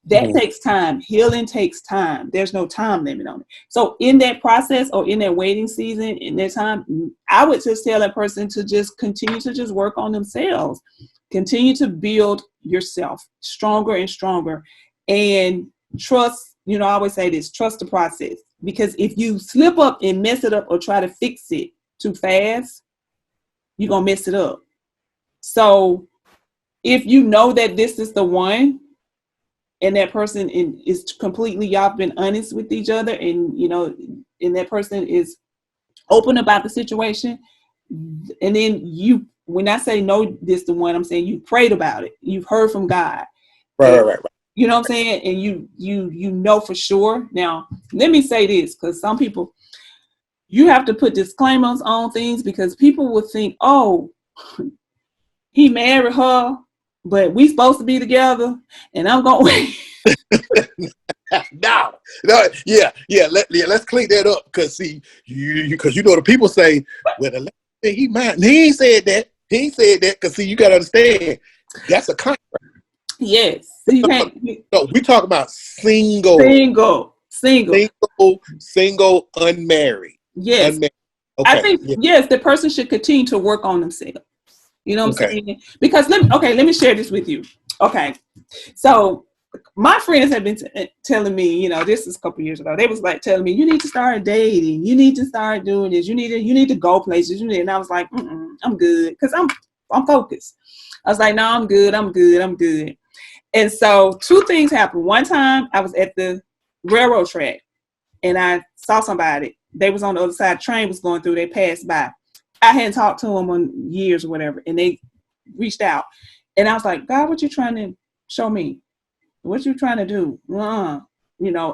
That takes time. Healing takes time. There's no time limit on it. So in that process or in that waiting season, in that time, I would just tell that person to just continue to just work on themselves. Continue to build yourself stronger and stronger, and trust, I always say this, trust the process. Because if you slip up and mess it up or try to fix it too fast, you're going to mess it up. So if you know that this is the one, and that person is completely, y'all been honest with each other, and and that person is open about the situation, and then when I say no, this the one, I'm saying you prayed about it, you've heard from God, right. You know what I'm saying, and you know for sure. Now let me say this, because some people, you have to put disclaimers on things, because people will think, oh, he married her, but we supposed to be together, and I'm gonna wait. No, yeah. Let's clean that up, because because the people say, well, he might. He ain't said that. He ain't said that, because you gotta understand, that's a contract. Yes, no, we talk about single, unmarried. Yes, unmarried. Okay. I think yes, the person should continue to work on themselves. You know what I'm saying? Because let me share this with you. Okay, so my friends have been telling me, this is a couple years ago. They was like telling me, you need to start dating. You need to start doing this. You need to go places. And I was like, I'm good, because I'm focused. I was like, no, I'm good. And so 2 things happened. One time I was at the railroad track and I saw somebody. They was on the other side. The train was going through. They passed by. I hadn't talked to them in years or whatever. And they reached out. And I was like, God, what you trying to show me? What you trying to do? And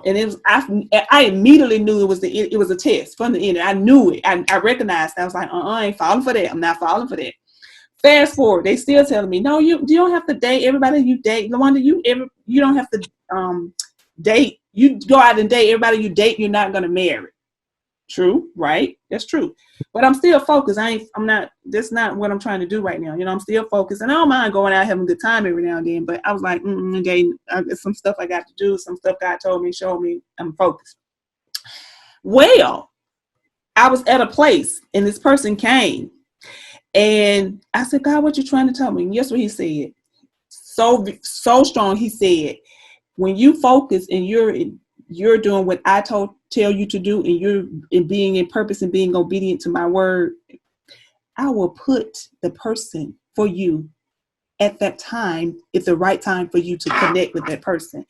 it was, I immediately knew it was a test from the end. I knew it. I recognized it. I was like, I ain't falling for that. I'm not falling for that. Fast forward, they still telling me, no, you don't have to date everybody you date. No wonder you don't have to date. You go out and date everybody you date. You're not gonna marry. True, right? That's true. But I'm still focused. I'm not. That's not what I'm trying to do right now. I'm still focused, and I don't mind going out having a good time every now and then. But I was like, dating. Some stuff I got to do. Some stuff God told me, showed me. I'm focused. Well, I was at a place, and this person came. And I said, God, what you trying to tell me? And guess what he said? So strong. He said, when you focus and you're doing what I tell you to do, and you're being in purpose and being obedient to my word, I will put the person for you at that time. It's the right time for you to connect with that person.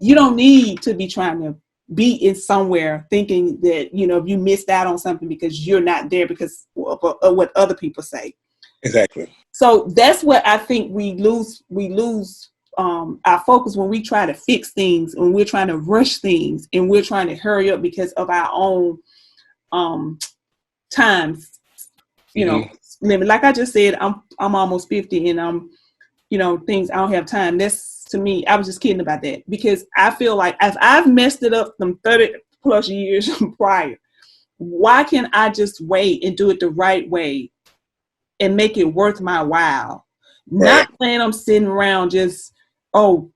You don't need to be trying to be in somewhere thinking that, you know, you missed out on something because you're not there because of what other people say. Exactly. So that's what I think we lose our focus when we try to fix things, when we're trying to rush things and we're trying to hurry up because of our own times, you know, limit. Like I just said, I'm almost 50 and I'm, you know, things I don't have time. That's, to me, I was just kidding about that because I feel like if I've messed it up from 30 plus years prior, why can't I just wait and do it the right way and make it worth my while? Right. Not plan on sitting around just, not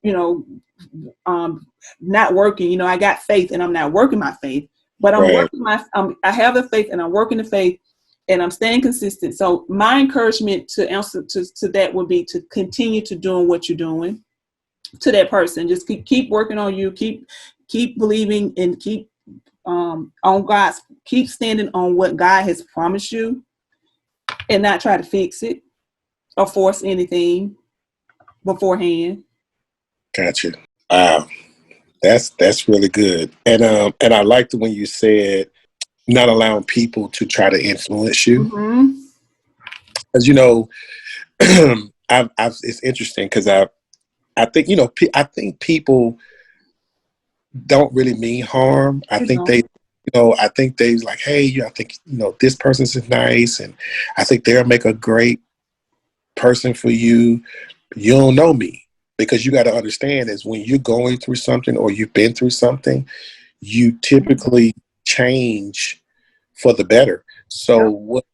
working. You know, I got faith and I'm not working my faith, but I'm Right. working I have the faith and I'm working the faith and I'm staying consistent. So my encouragement to answer to that would be to continue to doing what you're doing to that person. Just keep working on you, keep believing and keep on God's, keep standing on what God has promised you and not try to fix it or force anything beforehand. Gotcha. Wow. That's really good. And I liked when you said not allowing people to try to influence you. Mm-hmm. As you know, it's interesting because I think, you know, I think people don't really mean harm. I You think know. they, you know, I think they like, hey, I think, you know, this person's nice, and I think they'll make a great person for you. You don't know me, because you got to understand is when you're going through something or you've been through something, you typically change for the better. So what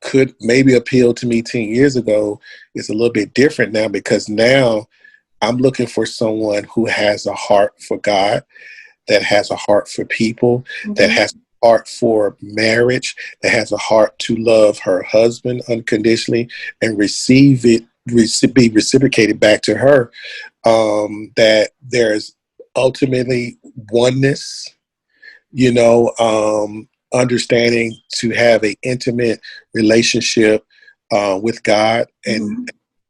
could maybe appeal to me 10 years ago is a little bit different now, because now I'm looking for someone who has a heart for God, that has a heart for people, that Mm-hmm. has a heart for marriage, that has a heart to love her husband unconditionally and receive it, be reciprocated back to her. That there's ultimately oneness, you know, understanding to have an intimate relationship with God and Mm-hmm.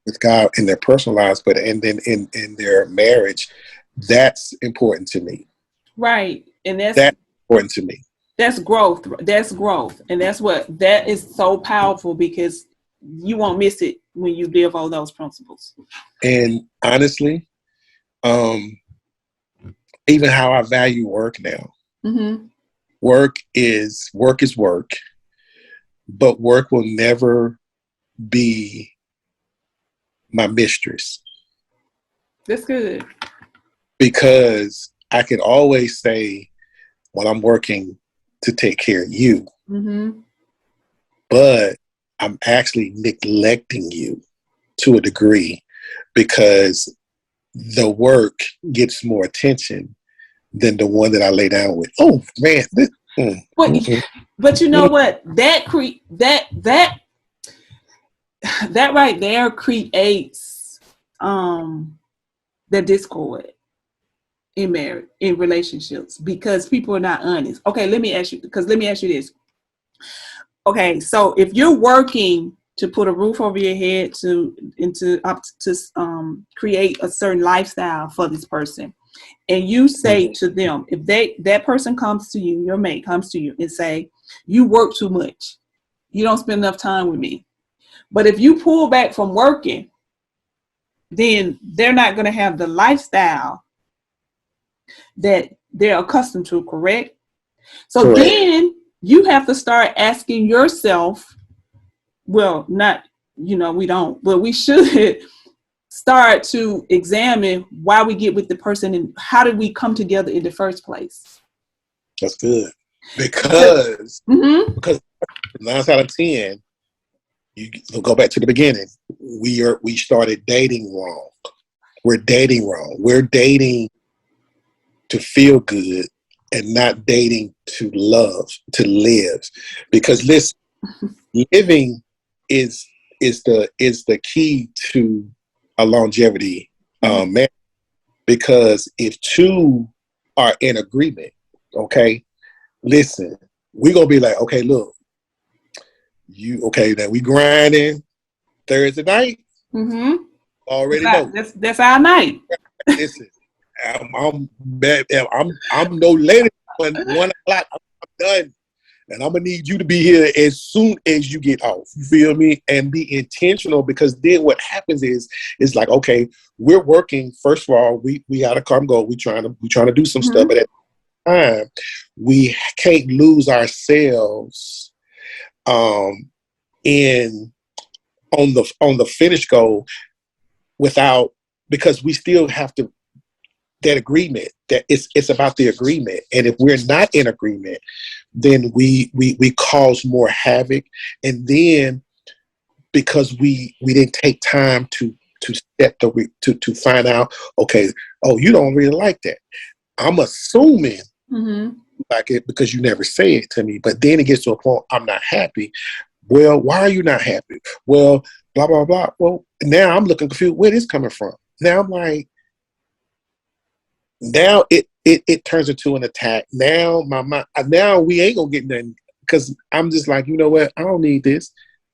with God in their personal lives, but and then in their marriage. That's important to me. Right. And That's important to me. that's growth. That's growth. And that is so powerful because you won't miss it when you live all those principles. And honestly, um, even how I value work now. Mm-hmm. Work is work, but work will never be my mistress, That's good. because I can always say when I'm working to take care of you, Mm-hmm. but I'm actually neglecting you to a degree, because the work gets more attention than the one that I lay down with. Oh man, But you know what? That right there creates the discord in relationships because people are not honest. Okay, let me ask you this. Okay, so if you're working to put a roof over your head to create a certain lifestyle for this person, and you say to them, if that person comes to you, your mate comes to you and say, you work too much, you don't spend enough time with me. But if you pull back from working, then they're not going to have the lifestyle that they're accustomed to, correct? So correct. then you have to start asking yourself, well, not, we don't, but we should start to examine why we get with the person and how did we come together in the first place. That's good, Because, because mm-hmm, because 9 out of 10, you go back to the beginning. We started dating wrong. We're dating wrong. We're dating to feel good and not dating to love, to live. Because listen, living is the key to a longevity, mm-hmm, marriage. Because if two are in agreement, okay, listen, we're gonna be like, okay, look, you okay, then we grinding Thursday night, mm-hmm. already know. That's our night. Listen, I'm no later than 1 o'clock. I'm done. And I'm gonna need you to be here as soon as you get off. You feel me? And be intentional, because then what happens is it's like, okay, we're working. First of all, we gotta come go. We trying to do some stuff, but at the time, we can't lose ourselves in on the finish goal without, because we still have to, that agreement, that it's about the agreement. And if we're not in agreement, then we cause more havoc. And then because we didn't take time to set to find out, okay, oh, you don't really like that. I'm assuming like it because you never say it to me. But then it gets to a point, I'm not happy. Well, why are you not happy? Well, blah, blah, blah. Well, now I'm looking confused. Where this coming from? Now I'm like, now it turns into an attack. Now now we ain't gonna get nothing, because I'm just like, you know what? I don't need this.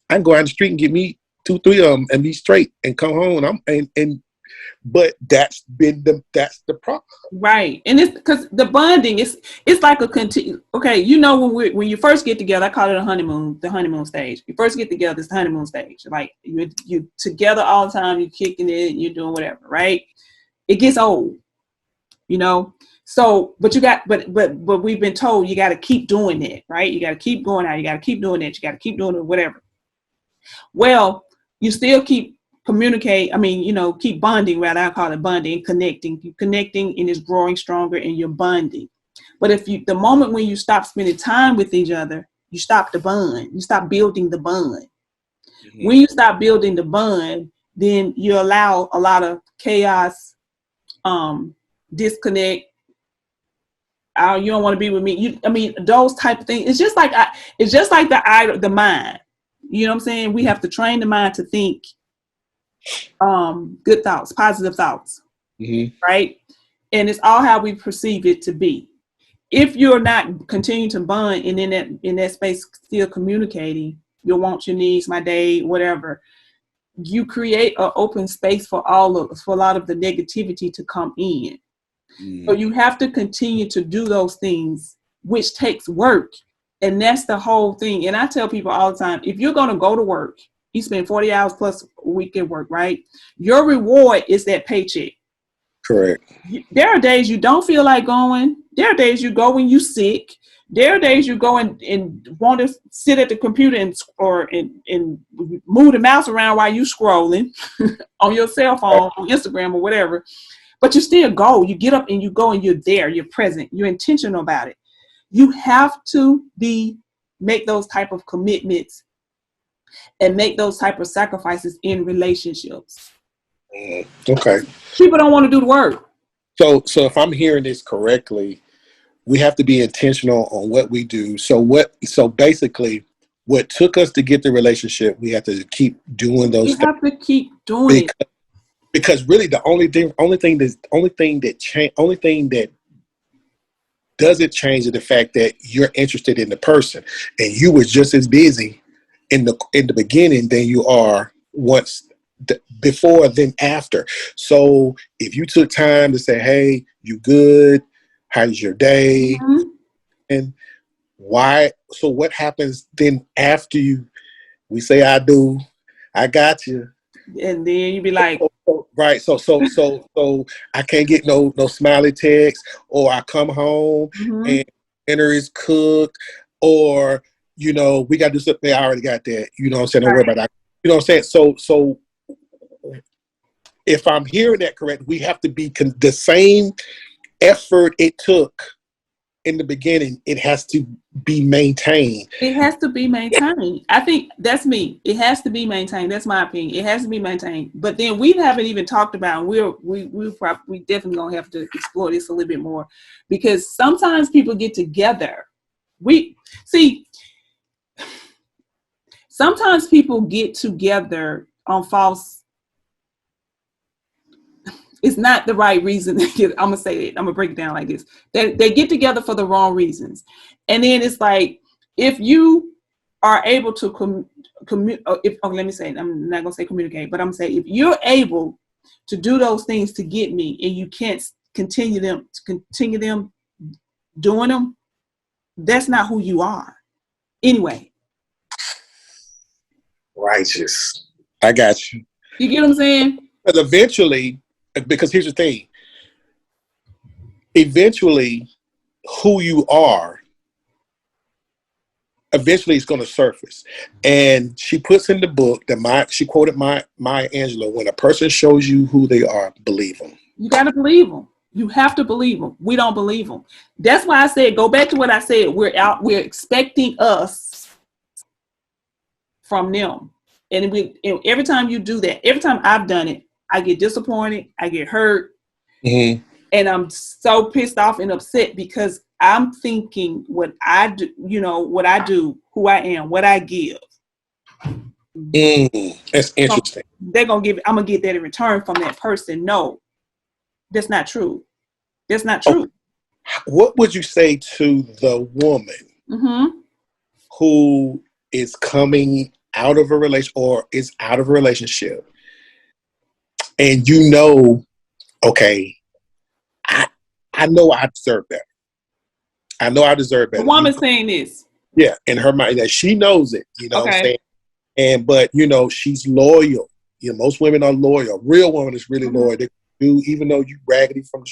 I can go out the street and get me 2, 3 of them and be straight and come home. But that's the problem. Right. And it's because the bonding it's like a continue. Okay, you know, when you first get together, I call it the honeymoon stage. You first get together, it's the honeymoon stage. Like you together all the time, you're kicking it, you're doing whatever, right? It gets old, you know. So, but we've been told you got to keep doing it, right? You got to keep going out. You got to keep doing it. You got to keep doing it, whatever. Well, you still keep keep bonding, rather. I call it bonding, connecting. You're connecting and it's growing stronger and you're bonding. But the moment when you stop spending time with each other, you stop the bond. You stop building the bond. Mm-hmm. When you stop building the bond, then you allow a lot of chaos, disconnect. You don't want to be with me. Those type of things. It's just like the mind. You know what I'm saying? We have to train the mind to think good thoughts, positive thoughts, right? And it's all how we perceive it to be. If you're not continuing to bond and in that space still communicating your wants, your needs, my day, whatever, you create an open space for a lot of the negativity to come in. So you have to continue to do those things, which takes work. And that's the whole thing. And I tell people all the time, if you're going to go to work, you spend 40 hours plus a week at work, right? Your reward is that paycheck. Correct. There are days you don't feel like going. There are days you go when you're sick. There are days you go and want to sit at the computer and move the mouse around while you scrolling on your cell phone, on Instagram or whatever. But you still go. You get up and you go and you're there. You're present. You're intentional about it. You have to make those type of commitments and make those type of sacrifices in relationships. Okay. People don't want to do the work. So if I'm hearing this correctly, we have to be intentional on what we do. So basically, what took us to get the relationship, we have to keep doing those things. We have to keep doing it. Because really, the only thing that doesn't change is the fact that you're interested in the person, and you were just as busy in the beginning than you are before than after. So if you took time to say, "Hey, you good? How's your day?" And why? So what happens then after we say, "I do, I got you," and then you be like. Right. So I can't get no smiley text, or I come home and dinner is cooked, or, we got to do something. I already got that. You know what I'm saying? Don't worry about that. You know what I'm saying? So if I'm hearing that correct, we have to be the same effort it took in the beginning. It has to be maintained. It has to be maintained. I think that's me. It has to be maintained. That's my opinion. It has to be maintained. But then we haven't even talked about, and we definitely gonna have to explore this a little bit more, because sometimes people get together. Sometimes people get together on false. It's not the right reason. I'm gonna say it. I'm gonna break it down like this. They get together for the wrong reasons, and then it's like, if you are able to let me say it. I'm not gonna say communicate, but I'm gonna say, if you're able to do those things to get me, and you can't continue them doing them, that's not who you are. Anyway. Righteous. I got you. You get what I'm saying? But eventually, because here's the thing, eventually who you are, eventually it's going to surface. And she puts in the book that she quoted Maya Angelou, when a person shows you who they are, believe them. You got to believe them. You have to believe them. We don't believe them. That's why I said, go back to what I said. We're expecting us from them. And every time you do that, every time I've done it, I get disappointed. I get hurt. Mm-hmm. And I'm so pissed off and upset because I'm thinking what I do, what I do, who I am, what I give. That's interesting. I'm going to get that in return from that person. No, that's not true. That's not true. Okay. What would you say to the woman who is coming out of a relationship or is out of a relationship, and okay, I know I deserve better. I know I deserve better. The woman's saying this. Yeah, in her mind, that she knows it. You know what I'm saying? But she's loyal. Most women are loyal. Real woman is really loyal. They do, even though you raggedy from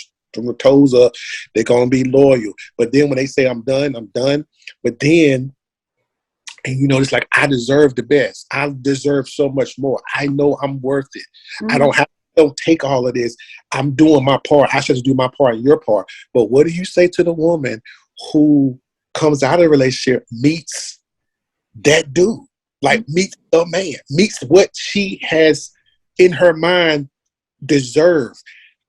the toes up, they're gonna be loyal. But then when they say I'm done, I'm done. But then, and it's like, I deserve the best. I deserve so much more. I know I'm worth it. I don't take all of this. I'm doing my part. I should do my part and your part. But what do you say to the woman who comes out of a relationship, meets that dude, like meets the man, meets what she has in her mind deserve?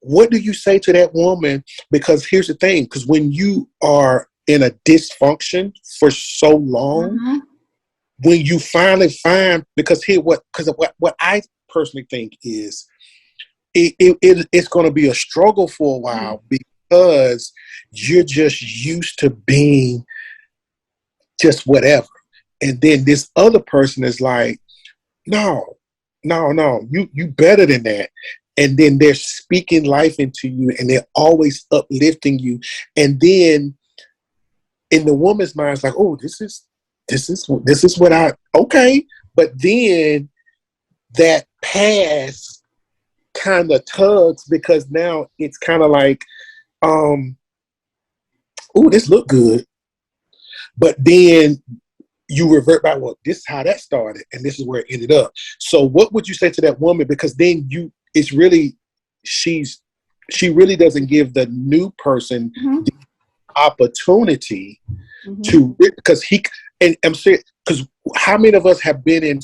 What do you say to that woman? Because here's the thing, because when you are in a dysfunction for so long, when you finally find, because what I personally think is, it's going to be a struggle for a while because you're just used to being just whatever. And then this other person is like, no, you better than that. And then they're speaking life into you and they're always uplifting you. And then in the woman's mind, it's like, oh, this is what okay. But then that past kind of tugs, because now it's kind of like, oh, this look good. But then you revert back, well, this is how that started and this is where it ended up. So what would you say to that woman? Because then she really doesn't give the new person the opportunity to, because and I'm serious, because how many of us have been in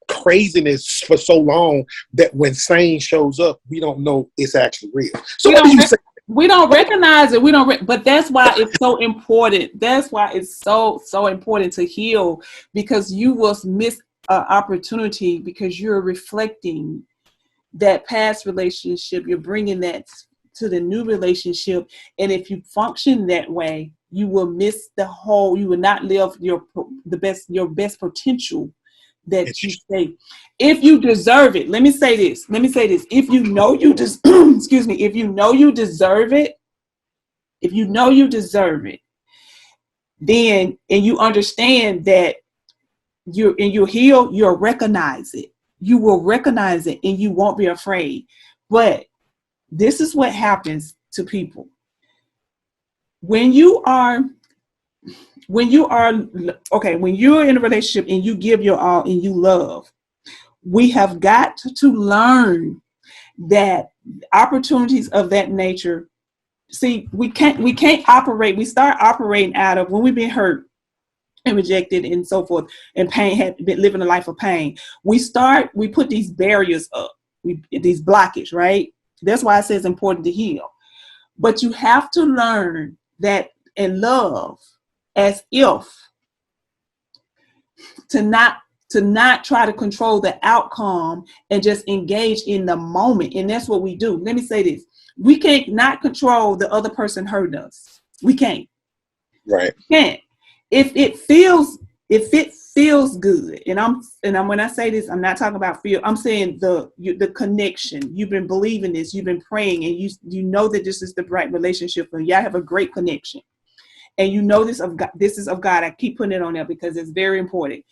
craziness for so long that when sane shows up, we don't know it's actually real. So what do you say? We don't recognize it. But that's why it's so important. That's why it's so important to heal, because you will miss an opportunity because you're reflecting that past relationship. You're bringing that to the new relationship. And if you function that way, you will miss you will not live your best potential that you say. If you deserve it, let me say this. If you know you just, excuse me, if you know you deserve it, then, and you understand that you'll heal, you'll recognize it. You will recognize it and you won't be afraid. But this is what happens to people. When you're in a relationship and you give your all and you love, we have got to learn that opportunities of that nature. See, we can't operate. We start operating out of when we've been hurt and rejected and so forth, and pain, had been living a life of pain. We put these barriers up, these blockage, right? That's why I say it's important to heal. But you have to learn that and love as if to not try to control the outcome and just engage in the moment. And that's what we do. Let me say this. We can't not control the other person hurting us. We can't. Right. We can't. If it feels feels good. And when I say this, I'm not talking about feel. I'm saying the connection. You've been believing this. You've been praying, and you know that this is the right relationship, and y'all have a great connection. And you know this of God. This is of God. I keep putting it on there because it's very important.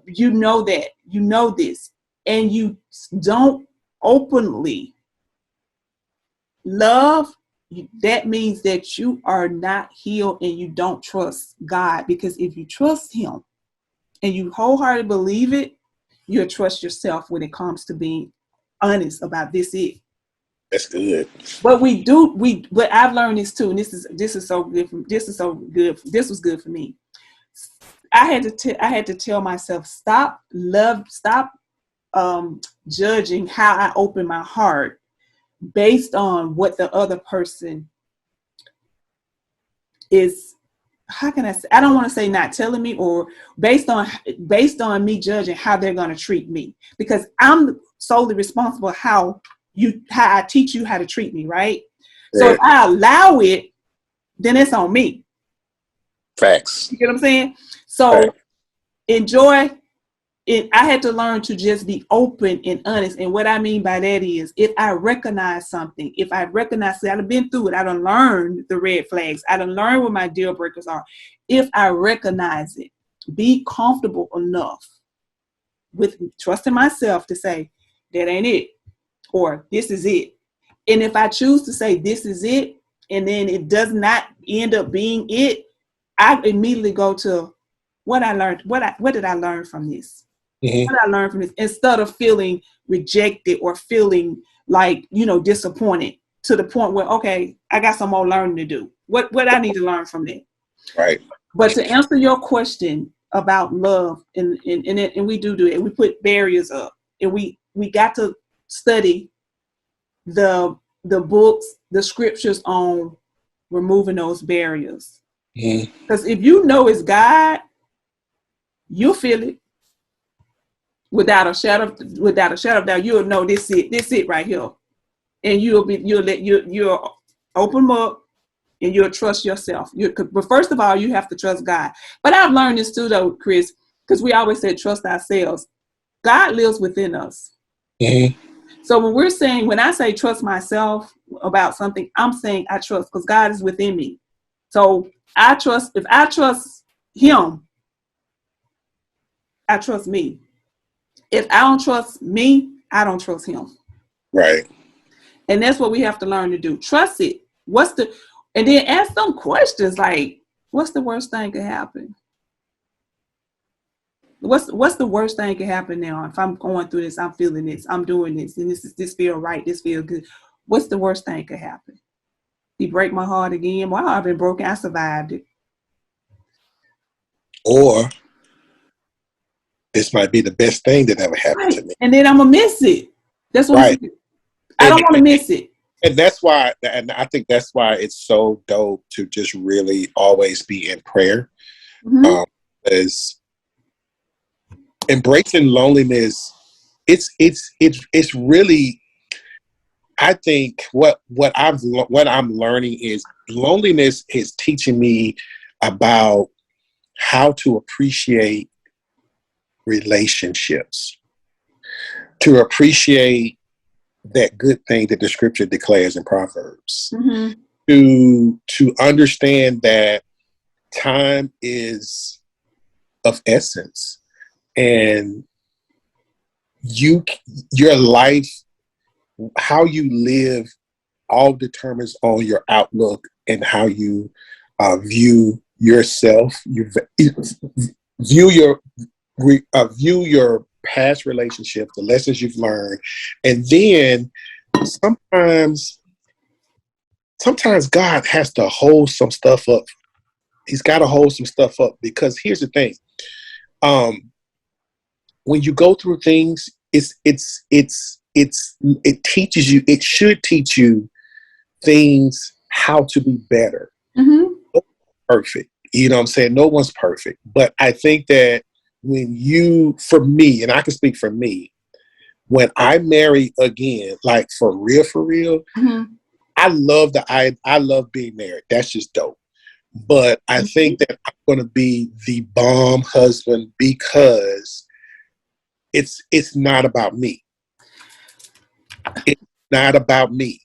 You know that. You know this, and you don't openly love. That means that you are not healed and you don't trust God. Because if you trust Him and you wholeheartedly believe it, you'll trust yourself when it comes to being honest about this. That's good. But but I've learned this too, and this is so good. This was good for me. I had to tell myself, stop judging how I open my heart based on what the other person is. How can I say? I don't want to say not telling me, or based on me judging how they're going to treat me, because I'm solely responsible how I teach you how to treat me, right? So if I allow it, then it's on me. Facts. You get what I'm saying? So enjoy it. I had to learn to just be open and honest. And what I mean by that is, if I recognize something, I've been through it. I done learned the red flags. I done learned what my deal breakers are. If I recognize it, be comfortable enough with trusting myself to say, that ain't it, or this is it. And if I choose to say this is it, and then it does not end up being it, I immediately go to what I learned. What did I learn from this? Mm-hmm. What did I learn from this? Instead of feeling rejected or feeling like, disappointed to the point where, okay, I got some more learning to do. What I need to learn from that. Right. But to answer your question about love, and we do it. We put barriers up, and we got to study the books, the scriptures on removing those barriers. Because if you know it's God, you'll feel it without a shadow of doubt. You'll know this it right here, and you'll open them up, and you'll trust yourself. But first of all, you have to trust God. But I've learned this too, though, Chris, because we always said trust ourselves. God lives within us. Mm-hmm. So when I say trust myself about something, I'm saying I trust, because God is within me. So I trust. If I trust Him, I trust me. If I don't trust me, I don't trust Him. Right. And that's what we have to learn to do. Trust it. And then ask some questions like, what's the worst thing could happen? What's the worst thing could happen now? If I'm going through this, I'm feeling this, I'm doing this, and this feel right, this feel good. What's the worst thing could happen? He break my heart again. Wow, I've been broken. I survived it. Or this might be the best thing that ever happened to me. And then I'm gonna miss it. That's what right. I don't want to miss it. And that's why, and I think that's why it's so dope to just really always be in prayer. Mm-hmm. Is embracing loneliness. It's really, I think what I'm learning is loneliness is teaching me about how to appreciate relationships, to appreciate that good thing that the scripture declares in Proverbs, mm-hmm. to understand that time is of essence, and your life, how you live, all determines on your outlook and how you view yourself. You view your past relationships, the lessons you've learned, and then sometimes God has to hold some stuff up. He's got to hold some stuff up, because here's the thing: when you go through things, it teaches you. It should teach you things how to be better. Mm-hmm. Perfect, you know what I'm saying? No one's perfect, but I think that for me, and I can speak for me, when I marry again, like for real, mm-hmm. I love being married. That's just dope. but I think that I'm going to be the bomb husband because it's not about me. It's not about me.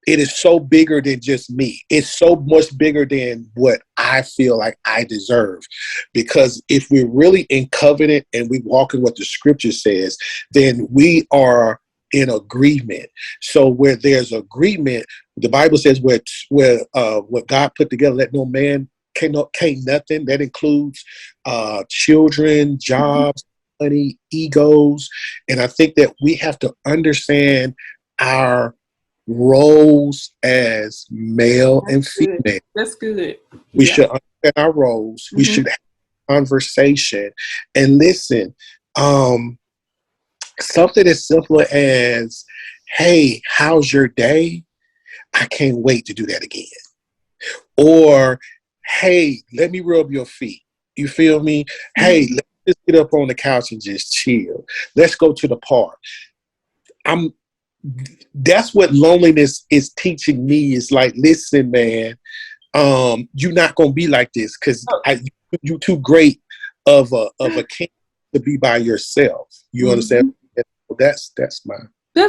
It is so bigger than just me. It's so much bigger than what I feel like I deserve. Because if we're really in covenant and we walk in what the scripture says, then we are in agreement. So where there's agreement, the Bible says where what God put together, let no man can't nothing. That includes children, jobs, money, egos. And I think that we have to understand our roles as male and female. That's good. We should understand our roles. We should have conversation. And listen, something as simple as, hey, how's your day? I can't wait to do that again. Or, hey, let me rub your feet. You feel me? Hey, let's just get up on the couch and just chill. Let's go to the park. That's what loneliness is teaching me. Is like, listen, man, you're not gonna be like this because you're too great of a king to be by yourself. You understand? That's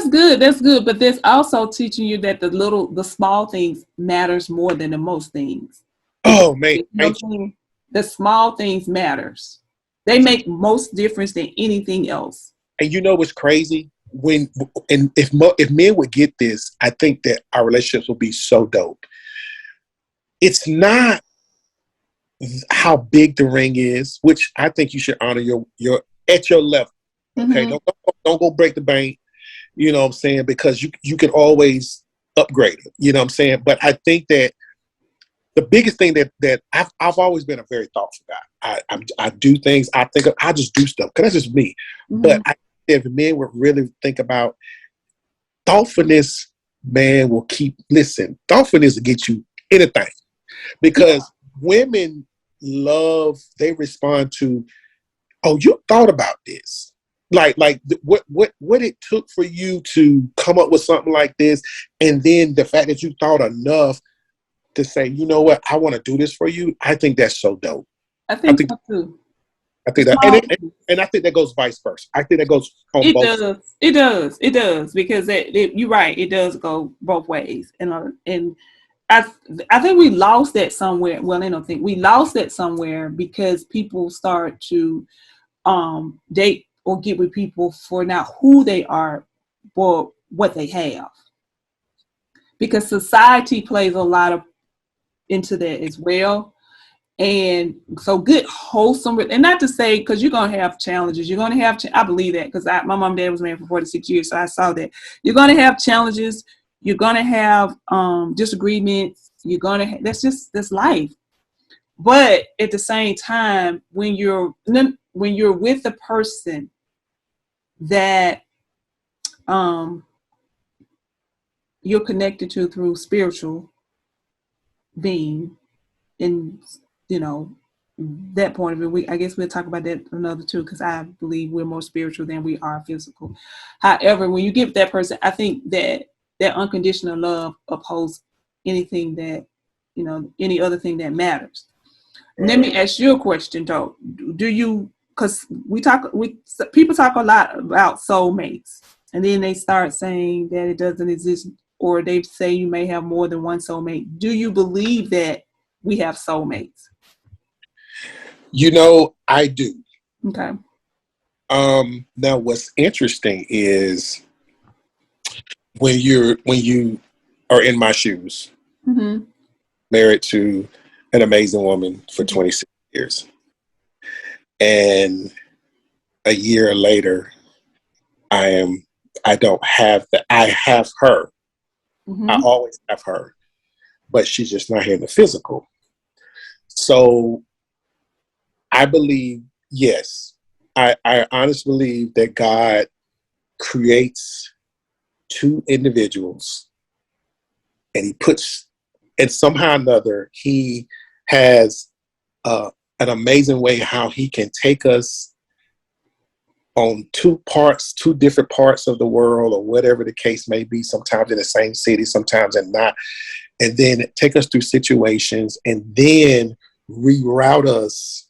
good. That's good. But that's also teaching you that the small things matters more than the most things. Oh man, you know the small things matters. They make most difference than anything else. And you know what's crazy? If men would get this, I think that our relationships will be so dope. It's not how big the ring is, which I think you should honor your at your level. Okay, don't go break the bank. You know what I'm saying? Because you can always upgrade it. You know what I'm saying? But I think that the biggest thing that I've always been a very thoughtful guy. I do things. I just do stuff because that's just me. But if men would really think about thoughtfulness, man, thoughtfulness will get you anything. Because women they respond to, oh, you thought about this. Like what it took for you to come up with something like this. And then the fact that you thought enough to say, you know what, I want to do this for you. I think that's so dope. I think so too. I think that, and I think that goes vice versa. I think that goes on both sides. It does, because you're right. It does go both ways, and I think we lost that somewhere. Well, I don't think we lost that somewhere because people start to date or get with people for not who they are, but what they have. Because society plays a lot into that as well. And so good, wholesome, and not to say, because you're going to have challenges. You're going to have, I believe that, because my mom and dad was married for 46 years, so I saw that. You're going to have challenges. You're going to have disagreements. That's life. But at the same time, when you're with a person that you're connected to through spiritual being, and that point of it, I guess we'll talk about that another too, because I believe we're more spiritual than we are physical. However, when you give that person, I think that unconditional love upholds anything that, any other thing that matters. Let me ask you a question though. Do you, because people talk a lot about soulmates, and then they start saying that it doesn't exist, or they say you may have more than one soulmate. Do you believe that we have soulmates? I do. Okay. Now what's interesting is when you are in my shoes, married to an amazing woman for 26 years, and a year later, I have her. I always have her, but she's just not here in the physical. So I believe, yes, I honestly believe that God creates two individuals, and he puts, and somehow or another, he has an amazing way how he can take us on two different parts of the world, or whatever the case may be, sometimes in the same city, sometimes in not. and then take us through situations and then reroute us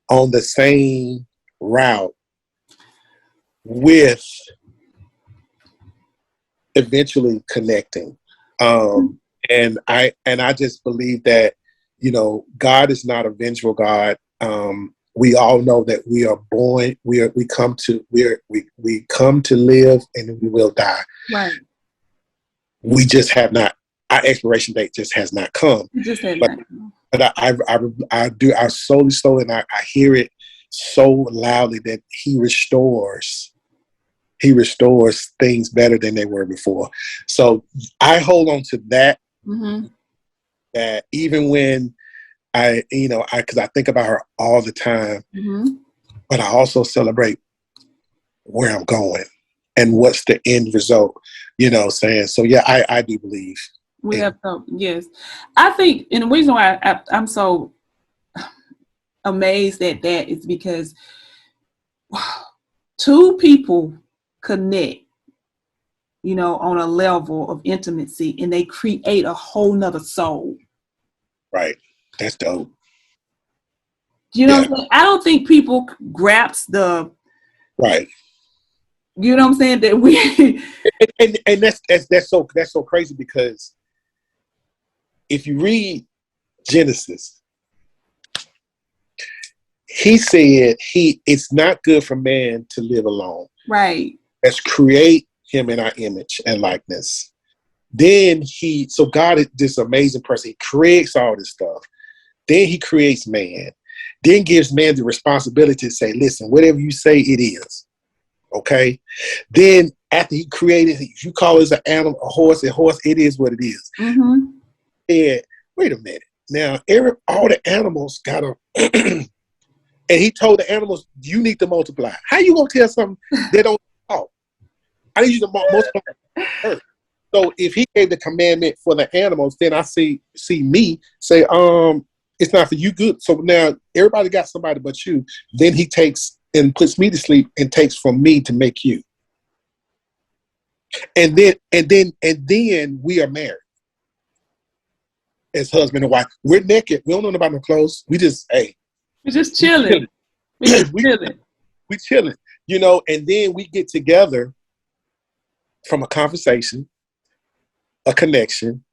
on the same route with eventually connecting. And I just believe that, God is not a vengeful God. We all know that we are born, we come to live and we will die. Right. We just have not, our expiration date just has not come. It just had not come. But I slowly, and I hear it so loudly that he restores things better than they were before. So I hold on to that, that even when because I think about her all the time, but I also celebrate where I'm going and what's the end result, saying. So yeah, I do believe. We have to, yes. I think, and the reason why I'm so amazed at that is because two people connect, on a level of intimacy, and they create a whole nother soul. Right. That's dope. You know what I'm saying? I don't think people grasp the right. You know what I'm saying? That we and that's so crazy, because if you read Genesis, he said it's not good for man to live alone. Right. Let's create him in our image and likeness. Then God is this amazing person. He creates all this stuff. Then he creates man. Then gives man the responsibility to say, listen, whatever you say, it is. Okay? Then after he created, if you call it an animal, a horse, it is what it is. Mm-hmm. And wait a minute. Now, all the animals got to, and he told the animals, you need to multiply. How you going to tell something they don't talk? I need you to multiply. So if he gave the commandment for the animals, then I see me say, it's not for you good. So now everybody got somebody but you. Then he takes and puts me to sleep and takes from me to make you. And then we are married as husband and wife. We're naked. We don't know about no clothes. We just, we're just chilling. We're just chilling. We chilling, and then we get together from a conversation, a connection,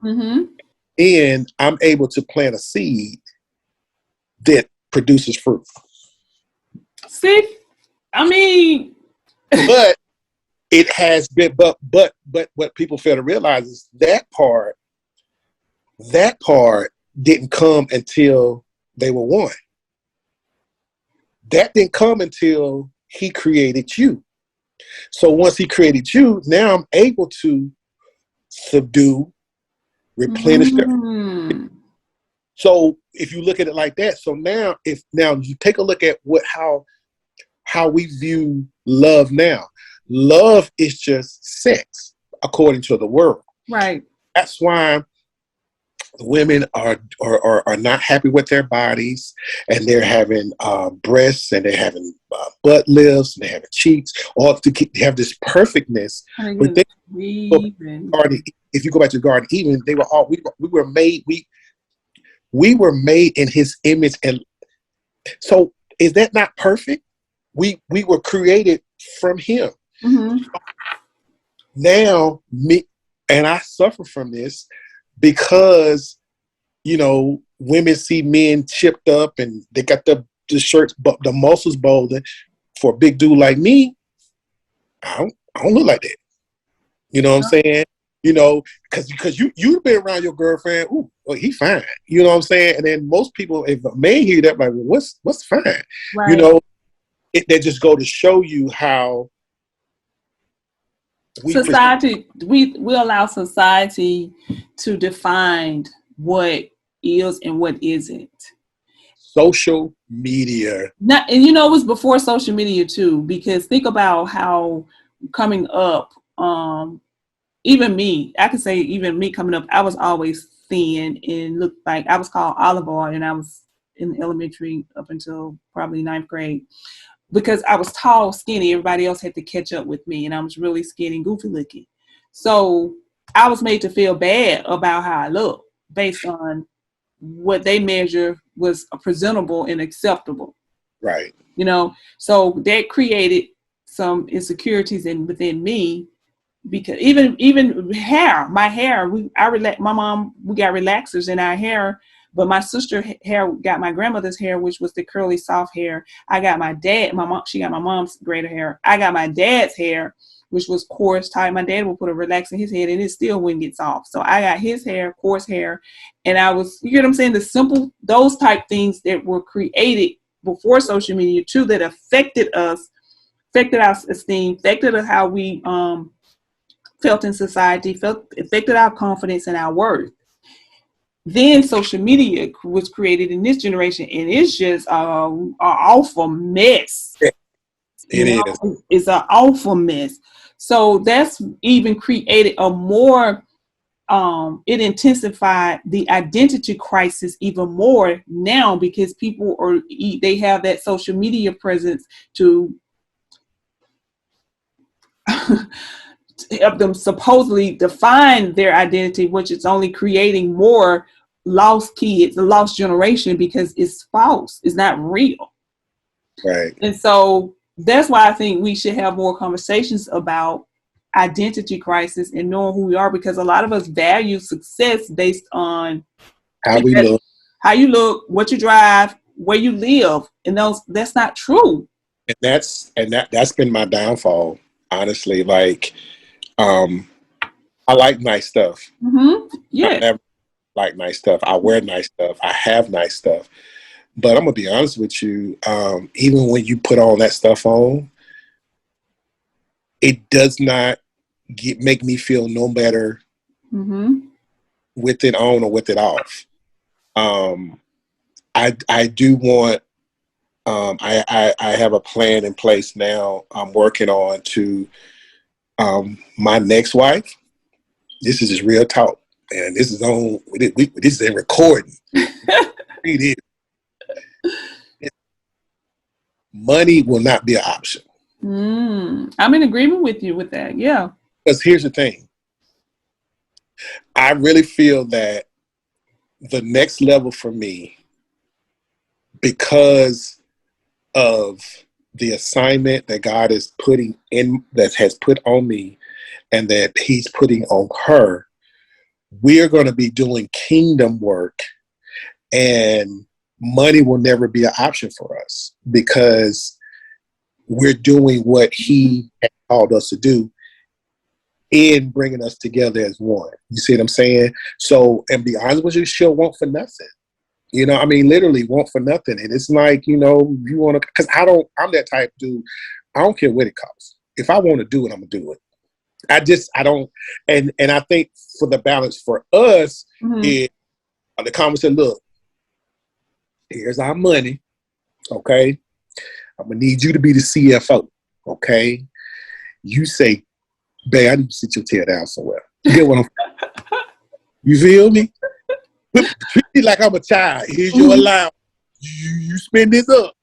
and I'm able to plant a seed that produces fruit. See, I mean, but it has been, but what people fail to realize is that part didn't come until they were one. That didn't come until he created you. So once he created you, now I'm able to subdue, replenish them. So if you look at it like that, so now you take a look at how we view love now. Love is just sex, according to the world. Right. That's why women are not happy with their bodies, and they're having breasts, and they're having butt lifts, and they're having cheeks, all to have this perfectness. But if you go back to the Garden of Eden, they were all we were made in His image, and so is that not perfect? We were created from Him. Now and I suffer from this because women see men chipped up and they got the shirts, but the muscles bolder. For a big dude like me, I don't look like that. You know what I'm saying? Because you've been around your girlfriend. Ooh, well, he fine. You know what I'm saying? And then most people, if a man hear that, like, well, what's fine? Right. They just go to show you how society. We allow society to define what is and what isn't. Social media. And it was before social media too, because think about how coming up, even me coming up, I was always thin and looked like I was called olive oil, and I was in elementary up until probably 9th grade. Because I was tall, skinny, everybody else had to catch up with me, and I was really skinny, goofy looking. So I was made to feel bad about how I look based on what they measure was presentable and acceptable. Right. So that created some insecurities within me, because even hair, my hair, we got relaxers in our hair, but my sister hair got my grandmother's hair, which was the curly soft hair. I got my mom, she got my mom's greater hair. I got my dad's hair, which was coarse tight. My dad would put a relax in his head and it still wouldn't get soft. So I got his hair, coarse hair, and I was, you know what I'm saying, those type things that were created before social media too, that affected us, affected our esteem, affected us how we felt in society, affected our confidence and our worth. Then social media was created in this generation, and it's just an awful mess. It is. It's an awful mess. So that's even created a more, it intensified the identity crisis even more now, because people they have that social media presence to help them supposedly define their identity, which is only creating more lost kids, a lost generation, because it's false. It's not real. Right. And so that's why I think we should have more conversations about identity crisis and knowing who we are, because a lot of us value success based on How we look, how you look, what you drive, where you live, and that's not true. and that's been my downfall, honestly. Like, I like nice stuff. Yeah. I like nice stuff. I wear nice stuff. I have nice stuff. But I'm gonna be honest with you. Even when you put all that stuff on, it does not make me feel no better with it on or with it off. I do want. I have a plan in place now. I'm working on to my next wife. This is just real talk, and this is on. This is in recording. It is. Money will not be an option. I'm in agreement with you with that. Yeah. Because here's the thing. I really feel that the next level for me, because of the assignment that God is putting in, that has put on me, and that He's putting on her, we are going to be doing kingdom work, and money will never be an option for us, because we're doing what He has called us to do in bringing us together as one. You see what I'm saying? So, and be honest with you, she'll want for nothing. I mean, literally want for nothing. And it's like, you want to, because I'm that type of dude. I don't care what it costs. If I want to do it, I'm going to do it. I don't, and I think for the balance for us, is the conversation, look, here's our money, okay? I'm going to need you to be the CFO, okay? You say, babe, I need to sit your tail down somewhere. You get what you feel me? Treat me like I'm a child. Here's your allowance. You spend this up.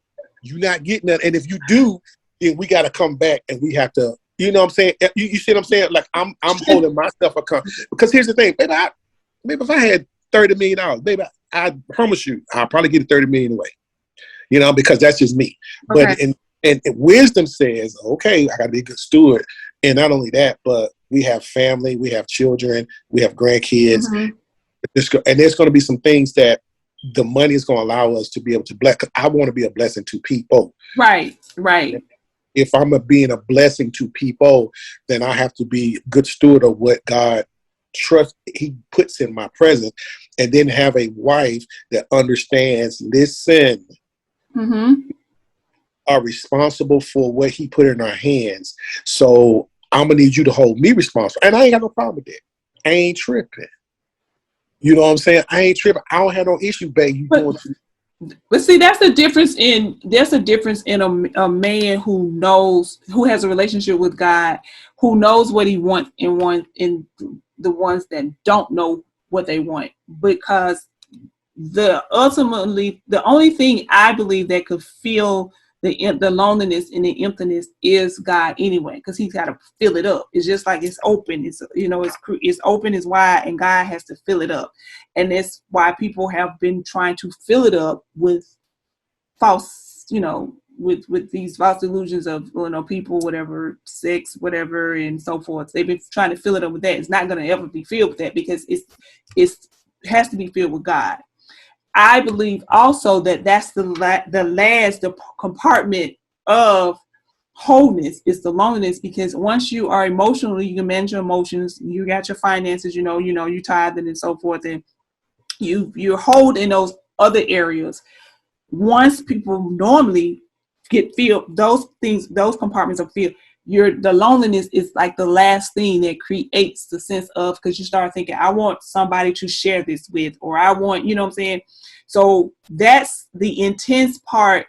You're not getting that. And if you do, then we got to come back and we have to, you know what I'm saying? You see what I'm saying? Like I'm holding myself accountable. Because here's the thing, baby, if I had $30 million, baby, I promise you, I'll probably get $30 million away. Because that's just me. Okay. But and wisdom says, okay, I got to be a good steward. And not only that, but we have family, we have children, we have grandkids. And there's going to be some things that the money is going to allow us to be able to bless. Because I want to be a blessing to people. Right. If I'm being a blessing to people, then I have to be a good steward of what God He puts in my presence, and then have a wife that understands, listen, are responsible for what He put in our hands. So I'm going to need you to hold me responsible. And I ain't got no problem with that. I ain't tripping. You know what I'm saying? I ain't tripping. I don't have no issue, babe. But see, that's a difference in a man who has a relationship with God, who knows what he wants, and the ones that don't know what they want. Because the only thing I believe that could fill the loneliness and the emptiness is God anyway, because He's got to fill it up. It's just like it's open. It's it's open, it's wide, and God has to fill it up. And that's why people have been trying to fill it up with false, with these false delusions of people, whatever, sex, whatever, and so forth. They've been trying to fill it up with that. It's not going to ever be filled with that, because it has to be filled with God. I believe also that that's the last compartment of wholeness is the loneliness, because once you are emotionally, you can manage your emotions, you got your finances, you tithing and so forth, and you hold in those other areas. Once people normally get filled, those compartments are filled. The loneliness is like the last thing that creates the sense of, because you start thinking, I want somebody to share this with, or I want, what I'm saying? So that's the intense part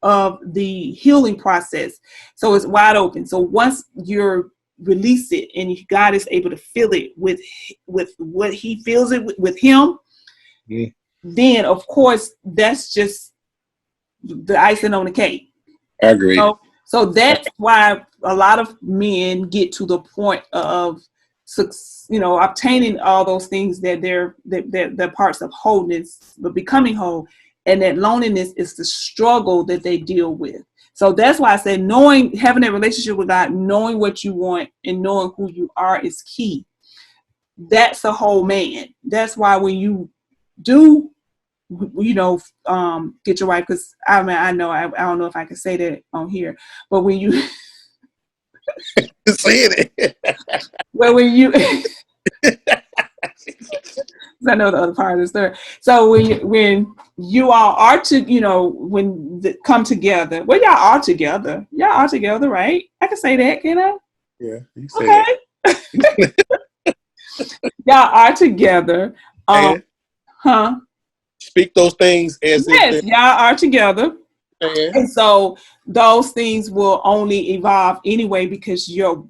of the healing process. So it's wide open. So once you release it and God is able to fill it with what He fills it with Him, then of course that's just the icing on the cake. I agree. So that's why a lot of men get to the point of, obtaining all those things that they're parts of wholeness, but becoming whole. And that loneliness is the struggle that they deal with. So that's why I say having a relationship with God, knowing what you want and knowing who you are is key. That's a whole man. That's why when you do, get your wife, because I don't know if I can say that on here, but when you saying it, well, when you, I know the other part of the story. So when you all are come together, well, y'all are together. Y'all are together, right? I can say that, can I? Yeah, you say that. Y'all are together. Speak those things as yes, y'all are together. And so those things will only evolve anyway, because it'll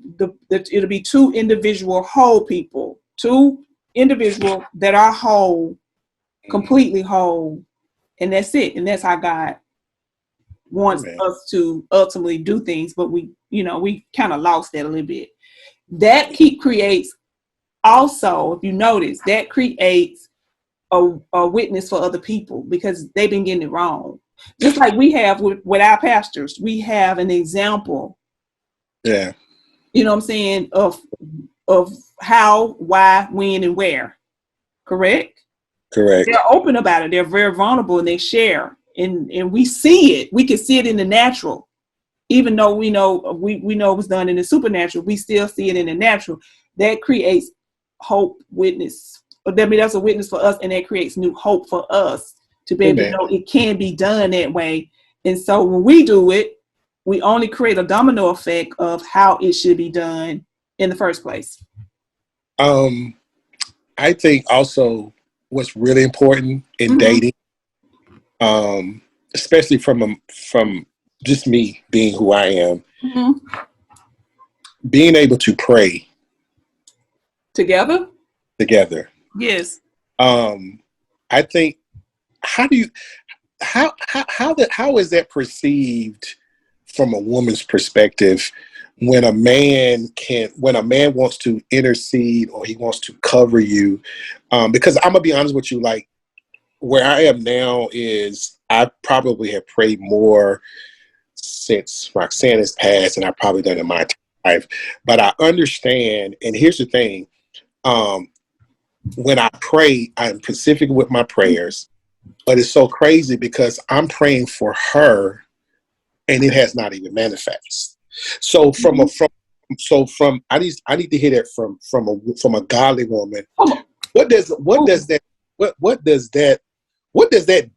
be two individual whole people, two individual that are whole, completely whole, and that's it. And that's how God wants us to ultimately do things. But we kind of lost that a little bit. That creates also, if you notice, that creates a witness for other people, because they've been getting it wrong. Just like we have with our pastors, we have an example. Yeah. You know what I'm saying? Of how, why, when, and where. Correct? Correct. They're open about it. They're very vulnerable, and they share. And we see it. We can see it in the natural. Even though we know it was done in the supernatural, we still see it in the natural. That creates hope, witness. That's a witness for us, and that creates new hope for us to be able to know it can be done that way. And so when we do it, we only create a domino effect of how it should be done in the first place. I think also what's really important in dating, especially from just me being who I am, being able to pray together. Yes. I think how is that perceived from a woman's perspective when a man wants to intercede or he wants to cover you? Because I'm gonna be honest with you, like where I am now is I probably have prayed more since Roxanne has passed than I've probably done in my life. But I understand, and here's the thing. When I pray, I'm specific with my prayers, but it's so crazy because I'm praying for her and it has not even manifested. So I need to hear that from a godly woman. What does that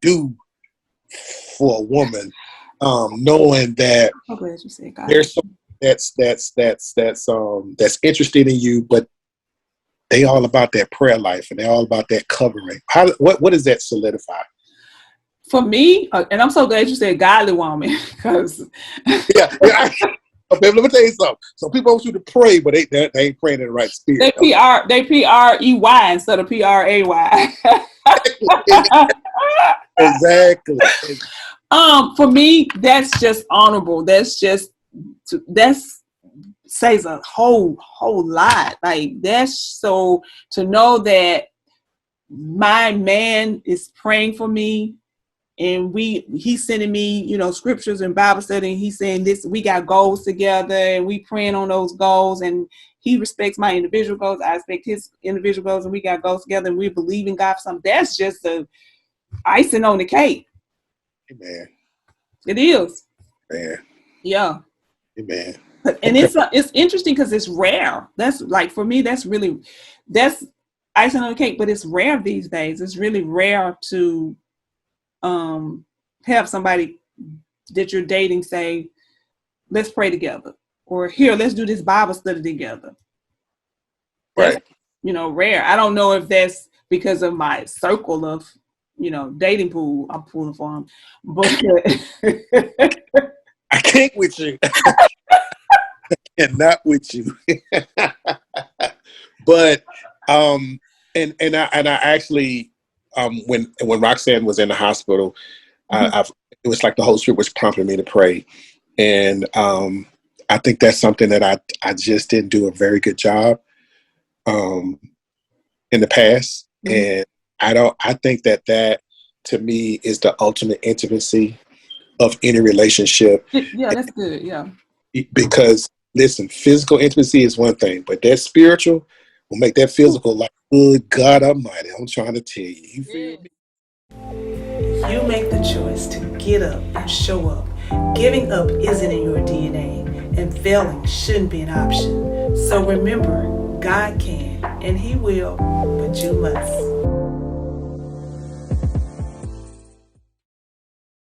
do for a woman, knowing that there's someone that's interested in you, but they all about that prayer life and they're all about that covering. What does that solidify? For me, and I'm so glad you said godly woman, because yeah. Okay, let me tell you something. So people want you to pray, but they ain't praying in the right spirit. They PREY instead of PRAY. Exactly. For me, that's just honorable. That's says a whole lot. Like, that's so, to know that my man is praying for me, and he's sending me, scriptures and Bible study, and he's saying this, we got goals together, and we praying on those goals, and he respects my individual goals, I respect his individual goals, and we got goals together, and we believe in God for something. That's just the icing on the cake. Amen. It is. Man. Yeah. Amen. And it's interesting because it's rare. That's like, for me, that's icing on the cake, but it's rare these days. It's really rare to have somebody that you're dating say, let's pray together, or here, let's do this Bible study together. That's, right. Rare. I don't know if that's because of my circle of, dating pool I'm pulling from, but I can't with you. And not with you. But and I actually when Roxanne was in the hospital, it was like the Holy Spirit was prompting me to pray, and I think that's something that I just didn't do a very good job in the past, and I think that to me is the ultimate intimacy of any relationship. Yeah, that's good. Yeah, because listen, physical intimacy is one thing, but that spiritual will make that physical like, good God Almighty. I'm trying to tell you. You feel me? You make the choice to get up and show up. Giving up isn't in your DNA, and failing shouldn't be an option. So remember, God can, and He will, but you must.